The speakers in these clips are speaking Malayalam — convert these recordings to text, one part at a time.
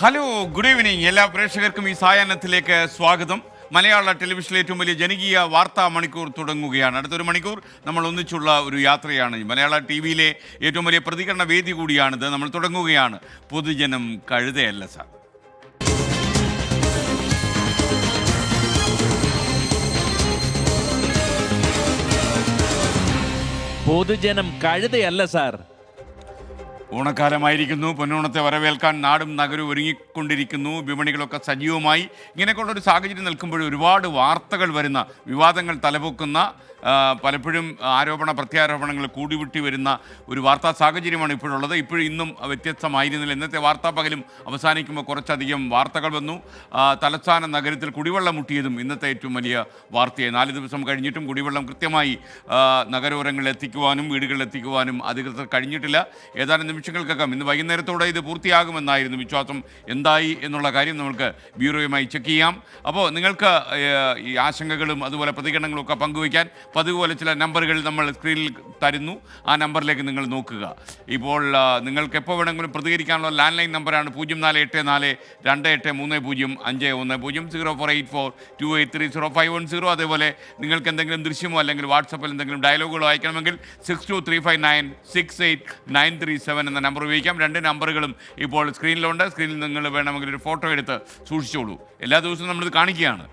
Hello, good evening. എല്ലാ പ്രേക്ഷകർക്കും ഈ സായാഹ്നത്തിലേക്ക് സ്വാഗതം. മലയാള ടെലിവിഷനിലെ ഏറ്റവും വലിയ ജനകീയ വാർത്താ മണിക്കൂർ തുടങ്ങുകയാണ്. അടുത്തൊരു മണിക്കൂർ നമ്മൾ ഒന്നിച്ചുള്ള ഒരു യാത്രയാണ്. മലയാള ടി വിയിലെ ഏറ്റവും വലിയ പ്രതികരണ വേദി കൂടിയാണിത്. നമ്മൾ തുടങ്ങുകയാണ്. പൊതുജനം കഴുതയല്ല സാർ. പൊതുജനം കഴുതയല്ല സാർ. ഓണക്കാലമായിരിക്കുന്നു. പൊന്നോണത്തെ വരവേൽക്കാൻ നാടും നഗരവും ഒരുങ്ങിക്കൊണ്ടിരിക്കുന്നു. വിപണികളൊക്കെ സജീവമായി. ഇങ്ങനെയൊക്കെയുള്ളൊരു സാഹചര്യം നിൽക്കുമ്പോൾ ഒരുപാട് വാർത്തകൾ വരുന്ന, വിവാദങ്ങൾ തലപൊക്കുന്ന, പലപ്പോഴും ആരോപണ പ്രത്യാരോപണങ്ങൾ കൂടിവിട്ടി വരുന്ന ഒരു വാർത്താ സാഹചര്യമാണ് ഇപ്പോഴുള്ളത്. ഇപ്പോഴും ഇന്നും വ്യത്യസ്തമായിരുന്നില്ല. ഇന്നത്തെ വാർത്താ പകലും അവസാനിക്കുമ്പോൾ കുറച്ചധികം വാർത്തകൾ വന്നു. തലസ്ഥാന നഗരത്തിൽ കുടിവെള്ളം മുട്ടിയതും ഇന്നത്തെ ഏറ്റവും വലിയ വാർത്തയായി. 4 ദിവസം കഴിഞ്ഞിട്ടും കുടിവെള്ളം കൃത്യമായി നഗരോരങ്ങളിൽ എത്തിക്കുവാനും വീടുകളിൽ എത്തിക്കുവാനും അധികൃതർ കഴിഞ്ഞിട്ടില്ല. ഏതാനും നിമിഷങ്ങൾക്കകം ഇന്ന് വൈകുന്നേരത്തോടെ ഇത് പൂർത്തിയാകുമെന്നായിരുന്നു വിശ്വാസം. എന്തായി എന്നുള്ള കാര്യം നമുക്ക് ബ്യൂറോയുമായി ചെക്ക് ചെയ്യാം. അപ്പോൾ നിങ്ങൾക്ക് ഈ ആശങ്കകളും അതുപോലെ പ്രതികരണങ്ങളും ഒക്കെ പങ്കുവയ്ക്കാൻ പതിവുപോലെ ചില നമ്പറുകൾ നമ്മൾ സ്ക്രീനിൽ തരുന്നു. ആ നമ്പറിലേക്ക് നിങ്ങൾ നോക്കുക. ഇപ്പോൾ നിങ്ങൾക്ക് എപ്പോൾ വേണമെങ്കിലും പ്രതികരിക്കാനുള്ള ലാൻഡ് ലൈൻ നമ്പറാണ് 0484283050 0484283050. അതേപോലെ നിങ്ങൾക്ക് എന്തെങ്കിലും ദൃശ്യമോ അല്ലെങ്കിൽ വാട്സപ്പിൽ എന്തെങ്കിലും ഡയലോഗുകളോ അയക്കണമെങ്കിൽ 6235968937 എന്ന നമ്പർ ഉപയോഗിക്കാം. 2 നമ്പറുകളും ഇപ്പോൾ സ്ക്രീനിലുണ്ട്. സ്ക്രീനിൽ നിങ്ങൾ വേണമെങ്കിൽ ഒരു ഫോട്ടോ എടുത്ത് സൂക്ഷിച്ചോളൂ. എല്ലാ ദിവസവും നമ്മളിത് കാണിക്കുകയാണ്.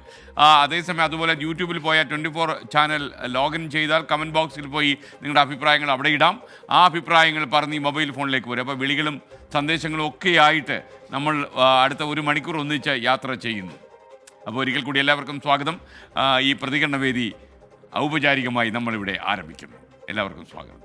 അതേസമയം അതുപോലെ യൂട്യൂബിൽ പോയാൽ 24 ചാനൽ ലോഗിൻ ചെയ്താൽ കമൻറ്റ് ബോക്സിൽ പോയി നിങ്ങളുടെ അഭിപ്രായങ്ങൾ അവിടെ ഇടാം. ആ അഭിപ്രായങ്ങൾ പറഞ്ഞ് ഈ മൊബൈൽ ഫോണിലേക്ക് വരും. അപ്പോൾ വിളികളും സന്ദേശങ്ങളും ഒക്കെയായിട്ട് നമ്മൾ അടുത്ത 1 മണിക്കൂർ ഒന്നിച്ച് യാത്ര ചെയ്യുന്നു. അപ്പോൾ ഒരിക്കൽ കൂടി എല്ലാവർക്കും സ്വാഗതം. ഈ പ്രതികരണ വേദി ഔപചാരികമായി നമ്മളിവിടെ ആരംഭിക്കുന്നു. എല്ലാവർക്കും സ്വാഗതം.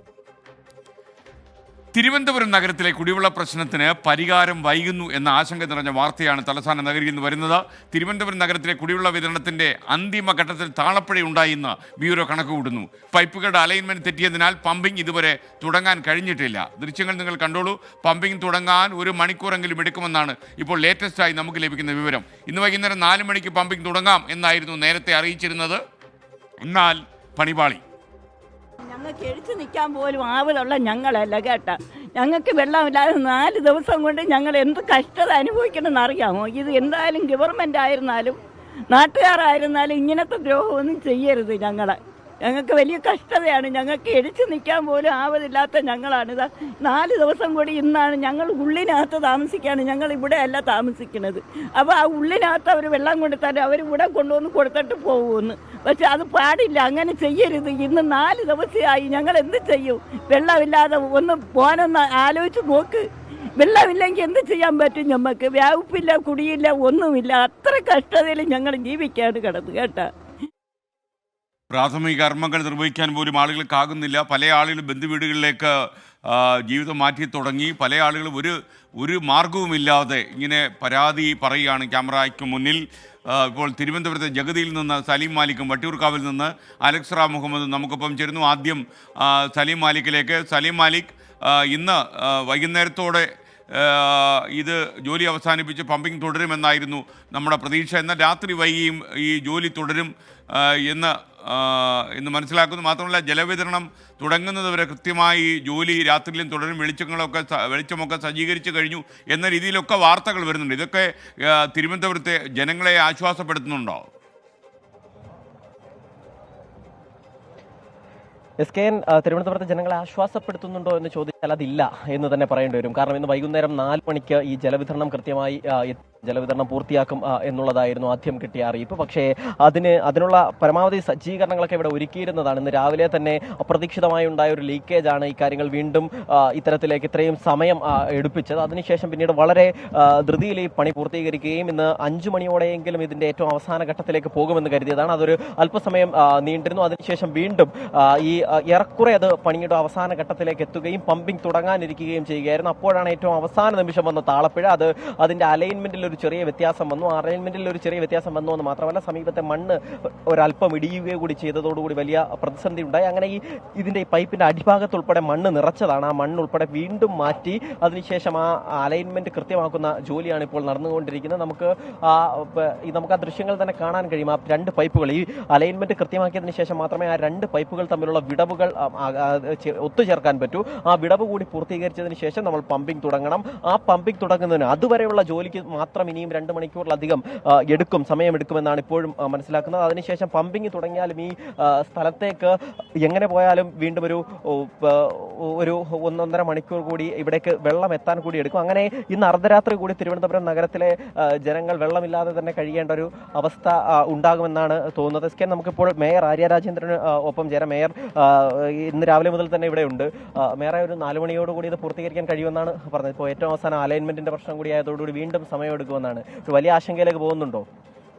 തിരുവനന്തപുരം നഗരത്തിലെ കുടിവെള്ള പ്രശ്നത്തിന് പരിഹാരം വൈകുന്നു എന്ന ആശങ്ക നിറഞ്ഞ വാർത്തയാണ് തലസ്ഥാന നഗരിയിൽ നിന്ന് വരുന്നത്. തിരുവനന്തപുരം നഗരത്തിലെ കുടിവെള്ള വിതരണത്തിൻ്റെ അന്തിമഘട്ടത്തിൽ താളപ്പിഴയുണ്ടായെന്ന് ബ്യൂറോ കണക്കുകൂടുന്നു. പൈപ്പുകളുടെ അലൈൻമെൻറ്റ് തെറ്റിയതിനാൽ പമ്പിംഗ് ഇതുവരെ തുടങ്ങാൻ കഴിഞ്ഞിട്ടില്ല. ദൃശ്യങ്ങൾ നിങ്ങൾ കണ്ടോളൂ. പമ്പിംഗ് തുടങ്ങാൻ 1 മണിക്കൂറെങ്കിലും എടുക്കുമെന്നാണ് ഇപ്പോൾ ലേറ്റസ്റ്റായി നമുക്ക് ലഭിക്കുന്ന വിവരം. ഇന്ന് വൈകുന്നേരം 4 മണിക്ക് പമ്പിംഗ് തുടങ്ങാം എന്നായിരുന്നു നേരത്തെ അറിയിച്ചിരുന്നത്. എന്നാൽ പണിപാളി. ഞങ്ങൾക്ക് എഴുത്ത് നിൽക്കാൻ പോലും ആവതുള്ള ഞങ്ങളല്ല കേട്ട. ഞങ്ങൾക്ക് വെള്ളമില്ലാതെ 4 ദിവസം കൊണ്ട് ഞങ്ങൾ എന്ത് കഷ്ടത അനുഭവിക്കണമെന്ന് അറിയാമോ? ഇത് എന്തായാലും ഗവൺമെൻറ് ആയിരുന്നാലും നാട്ടുകാരായിരുന്നാലും ഇങ്ങനത്തെ ദ്രോഹമൊന്നും ചെയ്യരുത്. ഞങ്ങൾക്ക് വലിയ കഷ്ടതയാണ്. ഞങ്ങൾക്ക് എഴുത്ത് നിൽക്കാൻ പോലും ആവതില്ലാത്ത ഞങ്ങളാണിത്. 4 ദിവസം കൂടി ഇന്നാണ്. ഞങ്ങൾ ഉള്ളിനകത്ത് താമസിക്കുകയാണ്. ഞങ്ങൾ ഇവിടെ അല്ല താമസിക്കുന്നത്. അപ്പോൾ ആ ഉള്ളിനകത്ത് അവർ വെള്ളം കൊടുത്താൽ അവർ ഇവിടെ കൊണ്ടുവന്ന് കൊടുത്തിട്ട് പോകുമെന്ന്. പക്ഷെ അത് പാടില്ല, അങ്ങനെ ചെയ്യരുത്. ഇന്ന് 4 ദിവസമായി. ഞങ്ങൾ എന്ത് ചെയ്യും? വെള്ളമില്ലാതെ ഒന്ന് പോകാനൊന്ന് ആലോചിച്ച് നോക്ക്. വെള്ളമില്ലെങ്കിൽ എന്ത് ചെയ്യാൻ പറ്റും? നമുക്ക് വ്യാപിപ്പില്ല, കുടിയില്ല, ഒന്നുമില്ല. അത്ര കഷ്ടതയിൽ ഞങ്ങൾ ജീവിക്കാണ് കിടന്ന് കേട്ടാ. പ്രാഥമിക കർമ്മങ്ങൾ നിർവഹിക്കാൻ പോലും ആളുകൾക്കാകുന്നില്ല. പല ആളുകളും ബന്ധുവീടുകളിലേക്ക് ജീവിതം മാറ്റി തുടങ്ങി. പല ആളുകളും ഒരു മാർഗവുമില്ലാതെ ഇങ്ങനെ പരാതി പറയുകയാണ് ക്യാമറയ്ക്ക് മുന്നിൽ. ഇപ്പോൾ തിരുവനന്തപുരത്തെ ജഗതിയിൽ നിന്ന് സലീം മാലിക്കും വട്ടിയൂർക്കാവിൽ നിന്ന് അലക്സ് റാം മുഹമ്മദും നമുക്കൊപ്പം ചേരുന്നു. ആദ്യം സലീം മാലിക്കിലേക്ക്. സലീം മാലിക്, ഇന്ന് വൈകുന്നേരത്തോടെ ഇത് ജോലി അവസാനിപ്പിച്ച് പമ്പിംഗ് തുടരുമെന്നായിരുന്നു നമ്മുടെ പ്രതീക്ഷ. എന്നാൽ രാത്രി വൈകിയും ഈ ജോലി തുടരും എന്ന് മനസ്സിലാക്കുന്നു. മാത്രമല്ല, ജലവിതരണം തുടങ്ങുന്നത് വരെ കൃത്യമായി ജോലി രാത്രിയിലും തുടരും. വെളിച്ചമൊക്കെ സജ്ജീകരിച്ചു കഴിഞ്ഞു എന്ന രീതിയിലൊക്കെ വാർത്തകൾ വരുന്നുണ്ട്. ഇതൊക്കെ തിരുവനന്തപുരത്തെ ജനങ്ങളെ ആശ്വാസപ്പെടുത്തുന്നുണ്ടോ? SKN തിരുവനന്തപുരത്തെ ജനങ്ങളെ ആശ്വാസപ്പെടുത്തുന്നുണ്ടോ എന്ന് ചോദിച്ചാൽ അതില്ല എന്ന് തന്നെ പറയേണ്ടി വരും. കാരണം ഇന്ന് വൈകുന്നേരം 4 മണിക്ക് ഈ ജലവിതരണം കൃത്യമായി ജലവിതരണം പൂർത്തിയാക്കും എന്നുള്ളതായിരുന്നു ആദ്യം കിട്ടിയ അറിയിപ്പ്. പക്ഷേ അതിനുള്ള പരമാവധി സജ്ജീകരണങ്ങളൊക്കെ ഇവിടെ ഒരുക്കിയിരുന്നതാണ്. ഇന്ന് രാവിലെ തന്നെ അപ്രതീക്ഷിതമായി ഉണ്ടായ ഒരു ലീക്കേജാണ് ഈ കാര്യങ്ങൾ വീണ്ടും ഇത്തരത്തിലേക്ക് ഇത്രയും സമയം എടുപ്പിച്ചത്. അതിനുശേഷം പിന്നീട് വളരെ ധൃതിയിൽ ഈ പണി പൂർത്തീകരിക്കുകയും ഇന്ന് 5 മണിയോടെയെങ്കിലും ഇതിൻ്റെ ഏറ്റവും അവസാന ഘട്ടത്തിലേക്ക് പോകുമെന്ന് കരുതിയതാണ്. അതൊരു അല്പസമയം നീണ്ടിരുന്നു. അതിനുശേഷം വീണ്ടും ഈ ഏറെക്കുറെ അത് പണിയുടെ അവസാന ഘട്ടത്തിലേക്ക് എത്തുകയും പമ്പിംഗ് തുടങ്ങാനിരിക്കുകയും ചെയ്യുകയായിരുന്നു. അപ്പോഴാണ് ഏറ്റവും അവസാന നിമിഷം വന്ന താളപ്പിഴ. അതിൻ്റെ അലൈൻമെന്റിൽ ഒരു ചെറിയ വ്യത്യാസം വന്നു. അലൈൻമെന്റിൽ ഒരു ചെറിയ വ്യത്യാസം വന്നു എന്ന് മാത്രമല്ല, സമീപത്തെ മണ്ണ് ഒരല്പം ഇടിയുകയും കൂടി ചെയ്തതോടുകൂടി വലിയ പ്രതിസന്ധി ഉണ്ടായി. അങ്ങനെ ഇതിന്റെ പൈപ്പിന്റെ അടിഭാഗത്തുൾപ്പെടെ മണ്ണ് നിറച്ചതാണ്. ആ മണ്ണ് ഉൾപ്പെടെ വീണ്ടും മാറ്റി അതിനുശേഷം ആ അലൈൻമെന്റ് കൃത്യമാക്കുന്ന ജോലിയാണ് ഇപ്പോൾ നടന്നുകൊണ്ടിരിക്കുന്നത്. നമുക്ക് ആ ദൃശ്യങ്ങൾ തന്നെ കാണാൻ കഴിയും. ആ രണ്ട് പൈപ്പുകൾ ഈ അലൈൻമെന്റ് കൃത്യമാക്കിയതിനു ശേഷം മാത്രമേ ആ രണ്ട് പൈപ്പുകൾ തമ്മിലുള്ള വിടവുകൾ ഒത്തുചേർക്കാൻ പറ്റൂ. ആ വിടവ് കൂടി പൂർത്തീകരിച്ചതിന് ശേഷം നമ്മൾ പമ്പിംഗ് തുടങ്ങണം. ആ പമ്പിംഗ് തുടങ്ങുന്നതിന് അതുവരെയുള്ള ജോലിക്ക് മാത്രം ഇനിയും 2 മണിക്കൂറിലധികം സമയമെടുക്കുമെന്നാണ് ഇപ്പോഴും മനസ്സിലാക്കുന്നത്. അതിനുശേഷം പമ്പിംഗ് തുടങ്ങിയാലും ഈ സ്ഥലത്തേക്ക് എങ്ങനെ പോയാലും വീണ്ടും ഒരു 1.5 മണിക്കൂർ കൂടി ഇവിടേക്ക് വെള്ളം എത്താൻ കൂടി എടുക്കും. അങ്ങനെ ഇന്ന് അർദ്ധരാത്രി കൂടി തിരുവനന്തപുരം നഗരത്തിലെ ജനങ്ങൾ വെള്ളമില്ലാതെ തന്നെ കഴിയേണ്ട ഒരു അവസ്ഥ ഉണ്ടാകുമെന്നാണ് തോന്നുന്നത്. എസ്കെ, നമുക്കിപ്പോൾ മേയർ ആര്യ രാജേന്ദ്രന് ഒപ്പം ചേരാം. മേയർ ഇന്ന് രാവിലെ മുതൽ തന്നെ ഇവിടെ ഉണ്ട്. മേയറെ, ഒരു 4 മണിയോടുകൂടി ഇത് പൂർത്തീകരിക്കാൻ കഴിയുമെന്നാണ് പറഞ്ഞത്. ഇപ്പോൾ ഏറ്റവും അവസാനം അലൈൻമെന്റിന്റെ പ്രശ്നം കൂടി ആയതോടുകൂടി വീണ്ടും സമയമെടുക്കുമെന്നാണ്. ഒരു വലിയ ആശങ്കയിലേക്ക് പോകുന്നുണ്ടോ?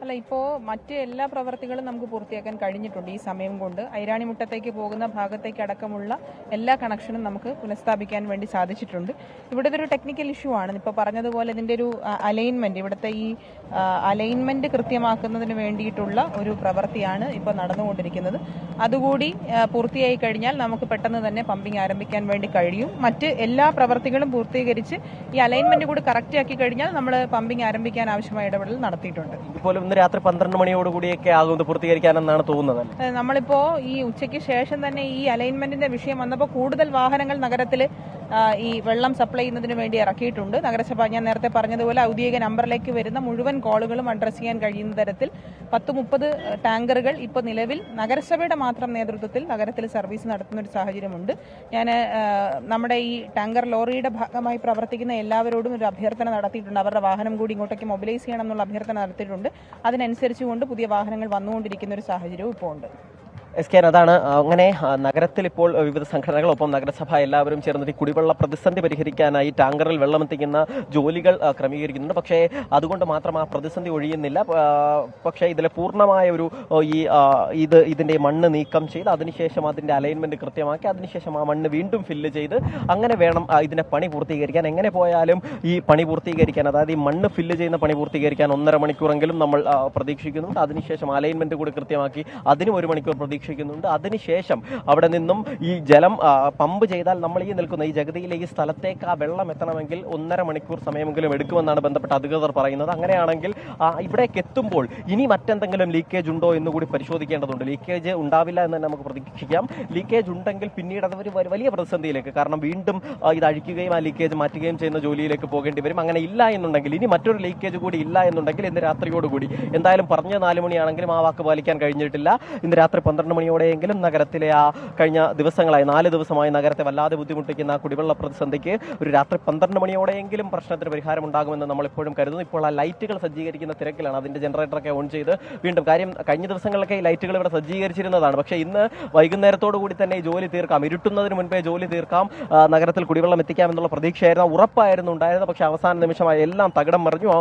അല്ല, ഇപ്പോൾ മറ്റ് എല്ലാ പ്രവർത്തികളും നമുക്ക് പൂർത്തിയാക്കാൻ കഴിഞ്ഞിട്ടുണ്ട്. ഈ സമയം കൊണ്ട് ഐരാണിമുട്ടത്തേക്ക് പോകുന്ന ഭാഗത്തേക്ക് അടക്കമുള്ള എല്ലാ കണക്ഷനും നമുക്ക് പുനഃസ്ഥാപിക്കാൻ വേണ്ടി സാധിച്ചിട്ടുണ്ട്. ഇവിടുത്തെ ഒരു ടെക്നിക്കൽ ഇഷ്യൂ ആണ്. ഇപ്പോൾ പറഞ്ഞതുപോലെ ഇതിൻ്റെ ഒരു അലൈൻമെൻറ്റ്, ഇവിടുത്തെ ഈ അലൈൻമെൻറ്റ് കൃത്യമാക്കുന്നതിന് വേണ്ടിയിട്ടുള്ള ഒരു പ്രവൃത്തിയാണ് ഇപ്പോൾ നടന്നുകൊണ്ടിരിക്കുന്നത്. അതുകൂടി പൂർത്തിയായി കഴിഞ്ഞാൽ നമുക്ക് പെട്ടെന്ന് തന്നെ പമ്പിംഗ് ആരംഭിക്കാൻ വേണ്ടി കഴിയും. മറ്റ് എല്ലാ പ്രവർത്തികളും പൂർത്തീകരിച്ച് ഈ അലൈൻമെൻറ്റ് കൂടി കറക്റ്റാക്കി കഴിഞ്ഞാൽ നമ്മൾ പമ്പിംഗ് ആരംഭിക്കാൻ ആവശ്യമായ ഇടപെടൽ നടത്തിയിട്ടുണ്ട്. ഇതുപോലും ഇന്ന് രാത്രി 12 മണിയോടുകൂടിയൊക്കെ ആകും ഇത് പൂർത്തീകരിക്കാനെന്നാണ് തോന്നുന്നത്. നമ്മളിപ്പോ ഈ ഉച്ചയ്ക്ക് ശേഷം തന്നെ ഈ അലൈൻമെന്റിന്റെ വിഷയം വന്നപ്പോൾ കൂടുതൽ വാഹനങ്ങൾ നഗരത്തിൽ ഈ വെള്ളം സപ്ലൈ ചെയ്യുന്നതിന് വേണ്ടി ഇറക്കിയിട്ടുണ്ട്. നഗരസഭ, ഞാൻ നേരത്തെ പറഞ്ഞതുപോലെ, ഔദ്യോഗിക നമ്പറിലേക്ക് വരുന്ന മുഴുവൻ കോളുകളും അഡ്രസ് ചെയ്യാൻ കഴിയുന്ന തരത്തിൽ 10-30 ടാങ്കറുകൾ ഇപ്പോൾ നിലവിൽ നഗരസഭയുടെ മാത്രം നേതൃത്വത്തിൽ നഗരത്തിൽ സർവീസ് നടത്തുന്ന ഒരു സാഹചര്യമുണ്ട്. ഞാൻ നമ്മുടെ ഈ ടാങ്കർ ലോറിയുടെ ഭാഗമായി പ്രവർത്തിക്കുന്ന എല്ലാവരോടും ഒരു അഭ്യർത്ഥന നടത്തിയിട്ടുണ്ട്. അവരുടെ വാഹനം കൂടി ഇങ്ങോട്ടേക്ക് മൊബിലൈസ് ചെയ്യണം എന്നുള്ള അഭ്യർത്ഥന നടത്തിയിട്ടുണ്ട്. അതിനനുസരിച്ചുകൊണ്ട് പുതിയ വാഹനങ്ങൾ വന്നുകൊണ്ടിരിക്കുന്ന ഒരു സാഹചര്യവും ഇപ്പോൾ ഉണ്ട്. എസ് കെ, അതാണ്. അങ്ങനെ നഗരത്തിൽ ഇപ്പോൾ വിവിധ സംഘടനകളൊപ്പം നഗരസഭ എല്ലാവരും ചേർന്നിട്ട് കുടിവെള്ള പ്രതിസന്ധി പരിഹരിക്കാനായി ടാങ്കറിൽ വെള്ളമെത്തിക്കുന്ന ജോലികൾ ക്രമീകരിക്കുന്നുണ്ട്. പക്ഷേ അതുകൊണ്ട് മാത്രം ആ പ്രതിസന്ധി ഒഴിയുന്നില്ല. പക്ഷേ ഇതിലെ പൂർണ്ണമായ ഒരു ഇതിന്റെ മണ്ണ് നീക്കം ചെയ്ത് അതിനുശേഷം അതിന്റെ അലൈൻമെന്റ് കൃത്യമാക്കി അതിനുശേഷം ആ മണ്ണ് വീണ്ടും ഫില്ല് ചെയ്ത് അങ്ങനെ വേണം ഇതിന്റെ പണി പൂർത്തീകരിക്കാൻ. എങ്ങനെ പോയാലും ഈ പണി പൂർത്തീകരിക്കാൻ, അതായത് ഈ മണ്ണ് ഫില്ല് ചെയ്യുന്ന പണി പൂർത്തീകരിക്കാൻ 1.5 മണിക്കൂറെങ്കിലും നമ്മൾ പ്രതീക്ഷിക്കുന്നുണ്ട്. അതിനുശേഷം അലൈൻമെന്റ് കൂടി കൃത്യമാക്കി അതിനും 1 മണിക്കൂർ പ്രതീക്ഷിക്കുന്നുണ്ട്. അതിനുശേഷം അവിടെ നിന്നും ഈ ജലം പമ്പ് ചെയ്താൽ നമ്മൾ ഈ നിൽക്കുന്ന ഈ ജഗതിയിലെ ഈ സ്ഥലത്തേക്ക് ആ വെള്ളം എത്തണമെങ്കിൽ 1.5 മണിക്കൂർ സമയമെങ്കിലും എടുക്കുമെന്നാണ് ബന്ധപ്പെട്ട അധികൃതർ പറയുന്നത്. അങ്ങനെയാണെങ്കിൽ ഇവിടേക്ക് എത്തുമ്പോൾ ഇനി മറ്റെന്തെങ്കിലും ലീക്കേജ് ഉണ്ടോ എന്ന് കൂടി പരിശോധിക്കേണ്ടതുണ്ട്. ലീക്കേജ് ഉണ്ടാവില്ല എന്ന് തന്നെ നമുക്ക് പ്രതീക്ഷിക്കാം. ലീക്കേജ് ഉണ്ടെങ്കിൽ പിന്നീട് അത് ഒരു വലിയ പ്രതിസന്ധിയിലേക്ക്, കാരണം വീണ്ടും ഇത് അഴിക്കുകയും ആ ലീക്കേജ് മാറ്റുകയും ചെയ്യുന്ന ജോലിയിലേക്ക് പോകേണ്ടി വരും. അങ്ങനെ ഇല്ല എന്നുണ്ടെങ്കിൽ, ഇനി മറ്റൊരു ലീക്കേജ് കൂടി ഇല്ല എന്നുണ്ടെങ്കിൽ ഇന്ന് രാത്രിയോടുകൂടി, എന്തായാലും പറഞ്ഞ 4 മണിയാണെങ്കിലും ആ വാക്ക് പാലിക്കാൻ കഴിഞ്ഞിട്ടില്ല. ഇന്ന് രാത്രി 12 മണിയോടെയെങ്കിലും നഗരത്തിലെ ആ കഴിഞ്ഞ ദിവസങ്ങളായി 4 ദിവസമായി നഗരത്തെ വല്ലാതെ ബുദ്ധിമുട്ടിക്കുന്ന കുടിവെള്ള പ്രതിസന്ധിക്ക് ഒരു രാത്രി 12 മണിയോടെയെങ്കിലും പ്രശ്നത്തിന് പരിഹാരം ഉണ്ടാകുമെന്ന് നമ്മളിപ്പോഴും കരുതുന്നു. ഇപ്പോൾ ആ ലൈറ്റുകൾ സജ്ജീകരിക്കുന്ന തിരക്കിലാണ്. അതിന്റെ ജനറേറ്ററൊക്കെ ഓൺ ചെയ്ത് വീണ്ടും കഴിഞ്ഞ ദിവസങ്ങളിലൊക്കെ ഈ ലൈറ്റുകൾ ഇവിടെ സജ്ജീകരിച്ചിരുന്നതാണ്. പക്ഷേ ഇന്ന് വൈകുന്നേരത്തോടു കൂടി തന്നെ ഈ ജോലി തീർക്കാം, ഇരുട്ടുന്നതിന് മുൻപേ ജോലി തീർക്കാം, നഗരത്തിൽ കുടിവെള്ളം എത്തിക്കാമെന്നുള്ള പ്രതീക്ഷയായിരുന്നു, ഉറപ്പായിരുന്നു ഉണ്ടായിരുന്നത്. പക്ഷേ അവസാന നിമിഷമായി എല്ലാം തകിടം മറിഞ്ഞു.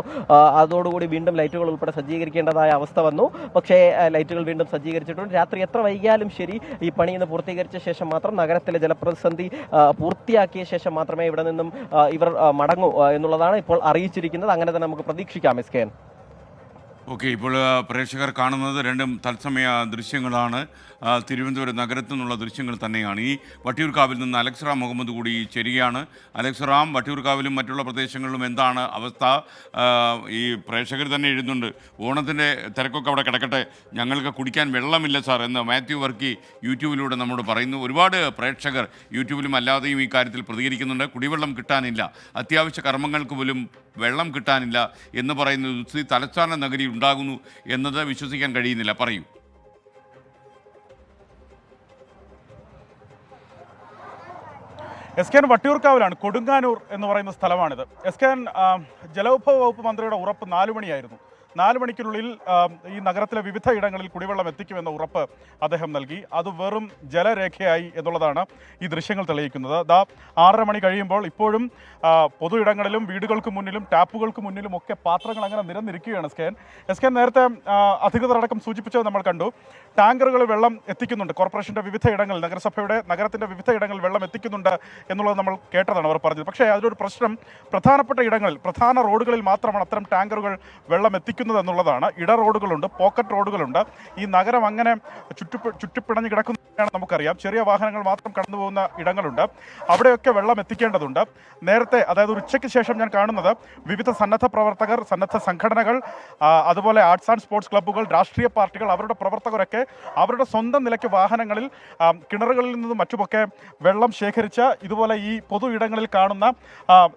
അതോടുകൂടി വീണ്ടും ലൈറ്റുകൾ ഉൾപ്പെടെ സജ്ജീകരിക്കേണ്ടതായ അവസ്ഥ വന്നു. പക്ഷേ ലൈറ്റുകൾ വീണ്ടും സജ്ജീകരിച്ചിട്ടുണ്ട്. രാത്രി എത്ര വൈകിയാലും ശരി, ഈ പണി ഇന്ന് പൂർത്തീകരിച്ച ശേഷം മാത്രം, നഗരത്തിലെ ജലപ്രതിസന്ധി പൂർത്തിയാക്കിയ ശേഷം മാത്രമേ ഇവിടെ നിന്നും ഇവർ മടങ്ങൂ എന്നുള്ളതാണ് ഇപ്പോൾ അറിയിച്ചിരിക്കുന്നത്. അങ്ങനെ തന്നെ നമുക്ക് പ്രതീക്ഷിക്കാം. S K. ഓക്കെ, ഇപ്പോൾ പ്രേക്ഷകർ കാണുന്നത് രണ്ടും തത്സമയ ദൃശ്യങ്ങളാണ്. തിരുവനന്തപുരം നഗരത്തിൽ നിന്നുള്ള ദൃശ്യങ്ങൾ തന്നെയാണ്. ഈ വട്ടിയൂർക്കാവിൽ നിന്ന് അലക്സ് റാം മുഹമ്മദ് കൂടി ചേരുകയാണ്. അലക്സ് റാം, വട്ടിയൂർക്കാവിലും മറ്റുള്ള പ്രദേശങ്ങളിലും എന്താണ് അവസ്ഥ? ഈ പ്രേക്ഷകർ തന്നെ എഴുതുന്നുണ്ട്, ഓണത്തിൻ്റെ തിരക്കൊക്കെ അവിടെ കിടക്കട്ടെ, ഞങ്ങൾക്ക് കുടിക്കാൻ വെള്ളമില്ല സാർ എന്ന് മാത്യു വർക്കി യൂട്യൂബിലൂടെ നമ്മോട് പറയുന്നു. ഒരുപാട് പ്രേക്ഷകർ യൂട്യൂബിലും അല്ലാതെയും ഈ കാര്യത്തിൽ പ്രതികരിക്കുന്നുണ്ട്. കുടിവെള്ളം കിട്ടാനില്ല, അത്യാവശ്യ കർമ്മങ്ങൾക്ക് പോലും വെള്ളം കിട്ടാനില്ല എന്ന് പറയുന്നത് തലസ്ഥാന നഗരി ഉണ്ടാകുന്നു എന്നത് വിശ്വസിക്കാൻ കഴിയുന്നില്ല. പറയൂ. എസ് കെ വട്ടിയൂർക്കാവിലാണ്, കൊടുങ്ങാനൂർ എന്ന് പറയുന്ന സ്ഥലമാണിത്. എസ് കെ ജലവിഭവ വകുപ്പ് മന്ത്രിയുടെ ഉറപ്പ് 4 മണിയായിരുന്നു. 4 മണിക്കുള്ളിൽ ഈ നഗരത്തിലെ വിവിധ ഇടങ്ങളിൽ കുടിവെള്ളം എത്തിക്കുമെന്ന ഉറപ്പ് അദ്ദേഹം നൽകി. അത് വെറും ജലരേഖയായി എന്നുള്ളതാണ് ഈ ദൃശ്യങ്ങൾ തെളിയിക്കുന്നത്. 6:30 മണി കഴിയുമ്പോൾ ഇപ്പോഴും പൊതു ഇടങ്ങളിലും വീടുകൾക്ക് മുന്നിലും ടാപ്പുകൾക്ക് മുന്നിലും ഒക്കെ പാത്രങ്ങൾ അങ്ങനെ നിരന്നിരിക്കുകയാണ്. എസ് കെ നേരത്തെ അധികൃതരടക്കം സൂചിപ്പിച്ചത് നമ്മൾ കണ്ടു. ടാങ്കറുകൾ വെള്ളം എത്തിക്കുന്നുണ്ട്. കോർപ്പറേഷൻ്റെ വിവിധ ഇടങ്ങളിൽ, നഗരത്തിൻ്റെ വിവിധ ഇടങ്ങളിൽ വെള്ളം എത്തിക്കുന്നുണ്ട് എന്നുള്ളത് നമ്മൾ കേട്ടതാണ് അവർ പറഞ്ഞത്. പക്ഷേ അതിലൊരു പ്രശ്നം, പ്രധാനപ്പെട്ട ഇടങ്ങളിൽ, പ്രധാന റോഡുകളിൽ മാത്രമാണ് അത്തരം ടാങ്കറുകൾ വെള്ളം എത്തിക്കുന്നത് എന്നുള്ളതാണ്. ഇട റോഡുകളുണ്ട്, പോക്കറ്റ് റോഡുകളുണ്ട്. ഈ നഗരം അങ്ങനെ ചുറ്റിപ്പിണഞ്ഞ് കിടക്കുന്നതാണ് നമുക്കറിയാം. ചെറിയ വാഹനങ്ങൾ മാത്രം കടന്നു പോകുന്ന ഇടങ്ങളുണ്ട്. അവിടെയൊക്കെ വെള്ളം എത്തിക്കേണ്ടതുണ്ട്. നേരത്തെ, അതായത് ഒരു ഉച്ചയ്ക്ക് ശേഷം ഞാൻ കാണുന്നത് വിവിധ സന്നദ്ധ പ്രവർത്തകർ, സന്നദ്ധ സംഘടനകൾ, അതുപോലെ ആർട്സ് ആൻഡ് സ്പോർട്സ് ക്ലബ്ബുകൾ, രാഷ്ട്രീയ പാർട്ടികൾ, അവരുടെ പ്രവർത്തകരൊക്കെ അവരുടെ സ്വന്തം നിലയ്ക്ക് വാഹനങ്ങളിൽ കിണറുകളിൽ നിന്നും മറ്റുമൊക്കെ വെള്ളം ശേഖരിച്ച് ഇതുപോലെ ഈ പൊതു ഇടങ്ങളിൽ കാണുന്ന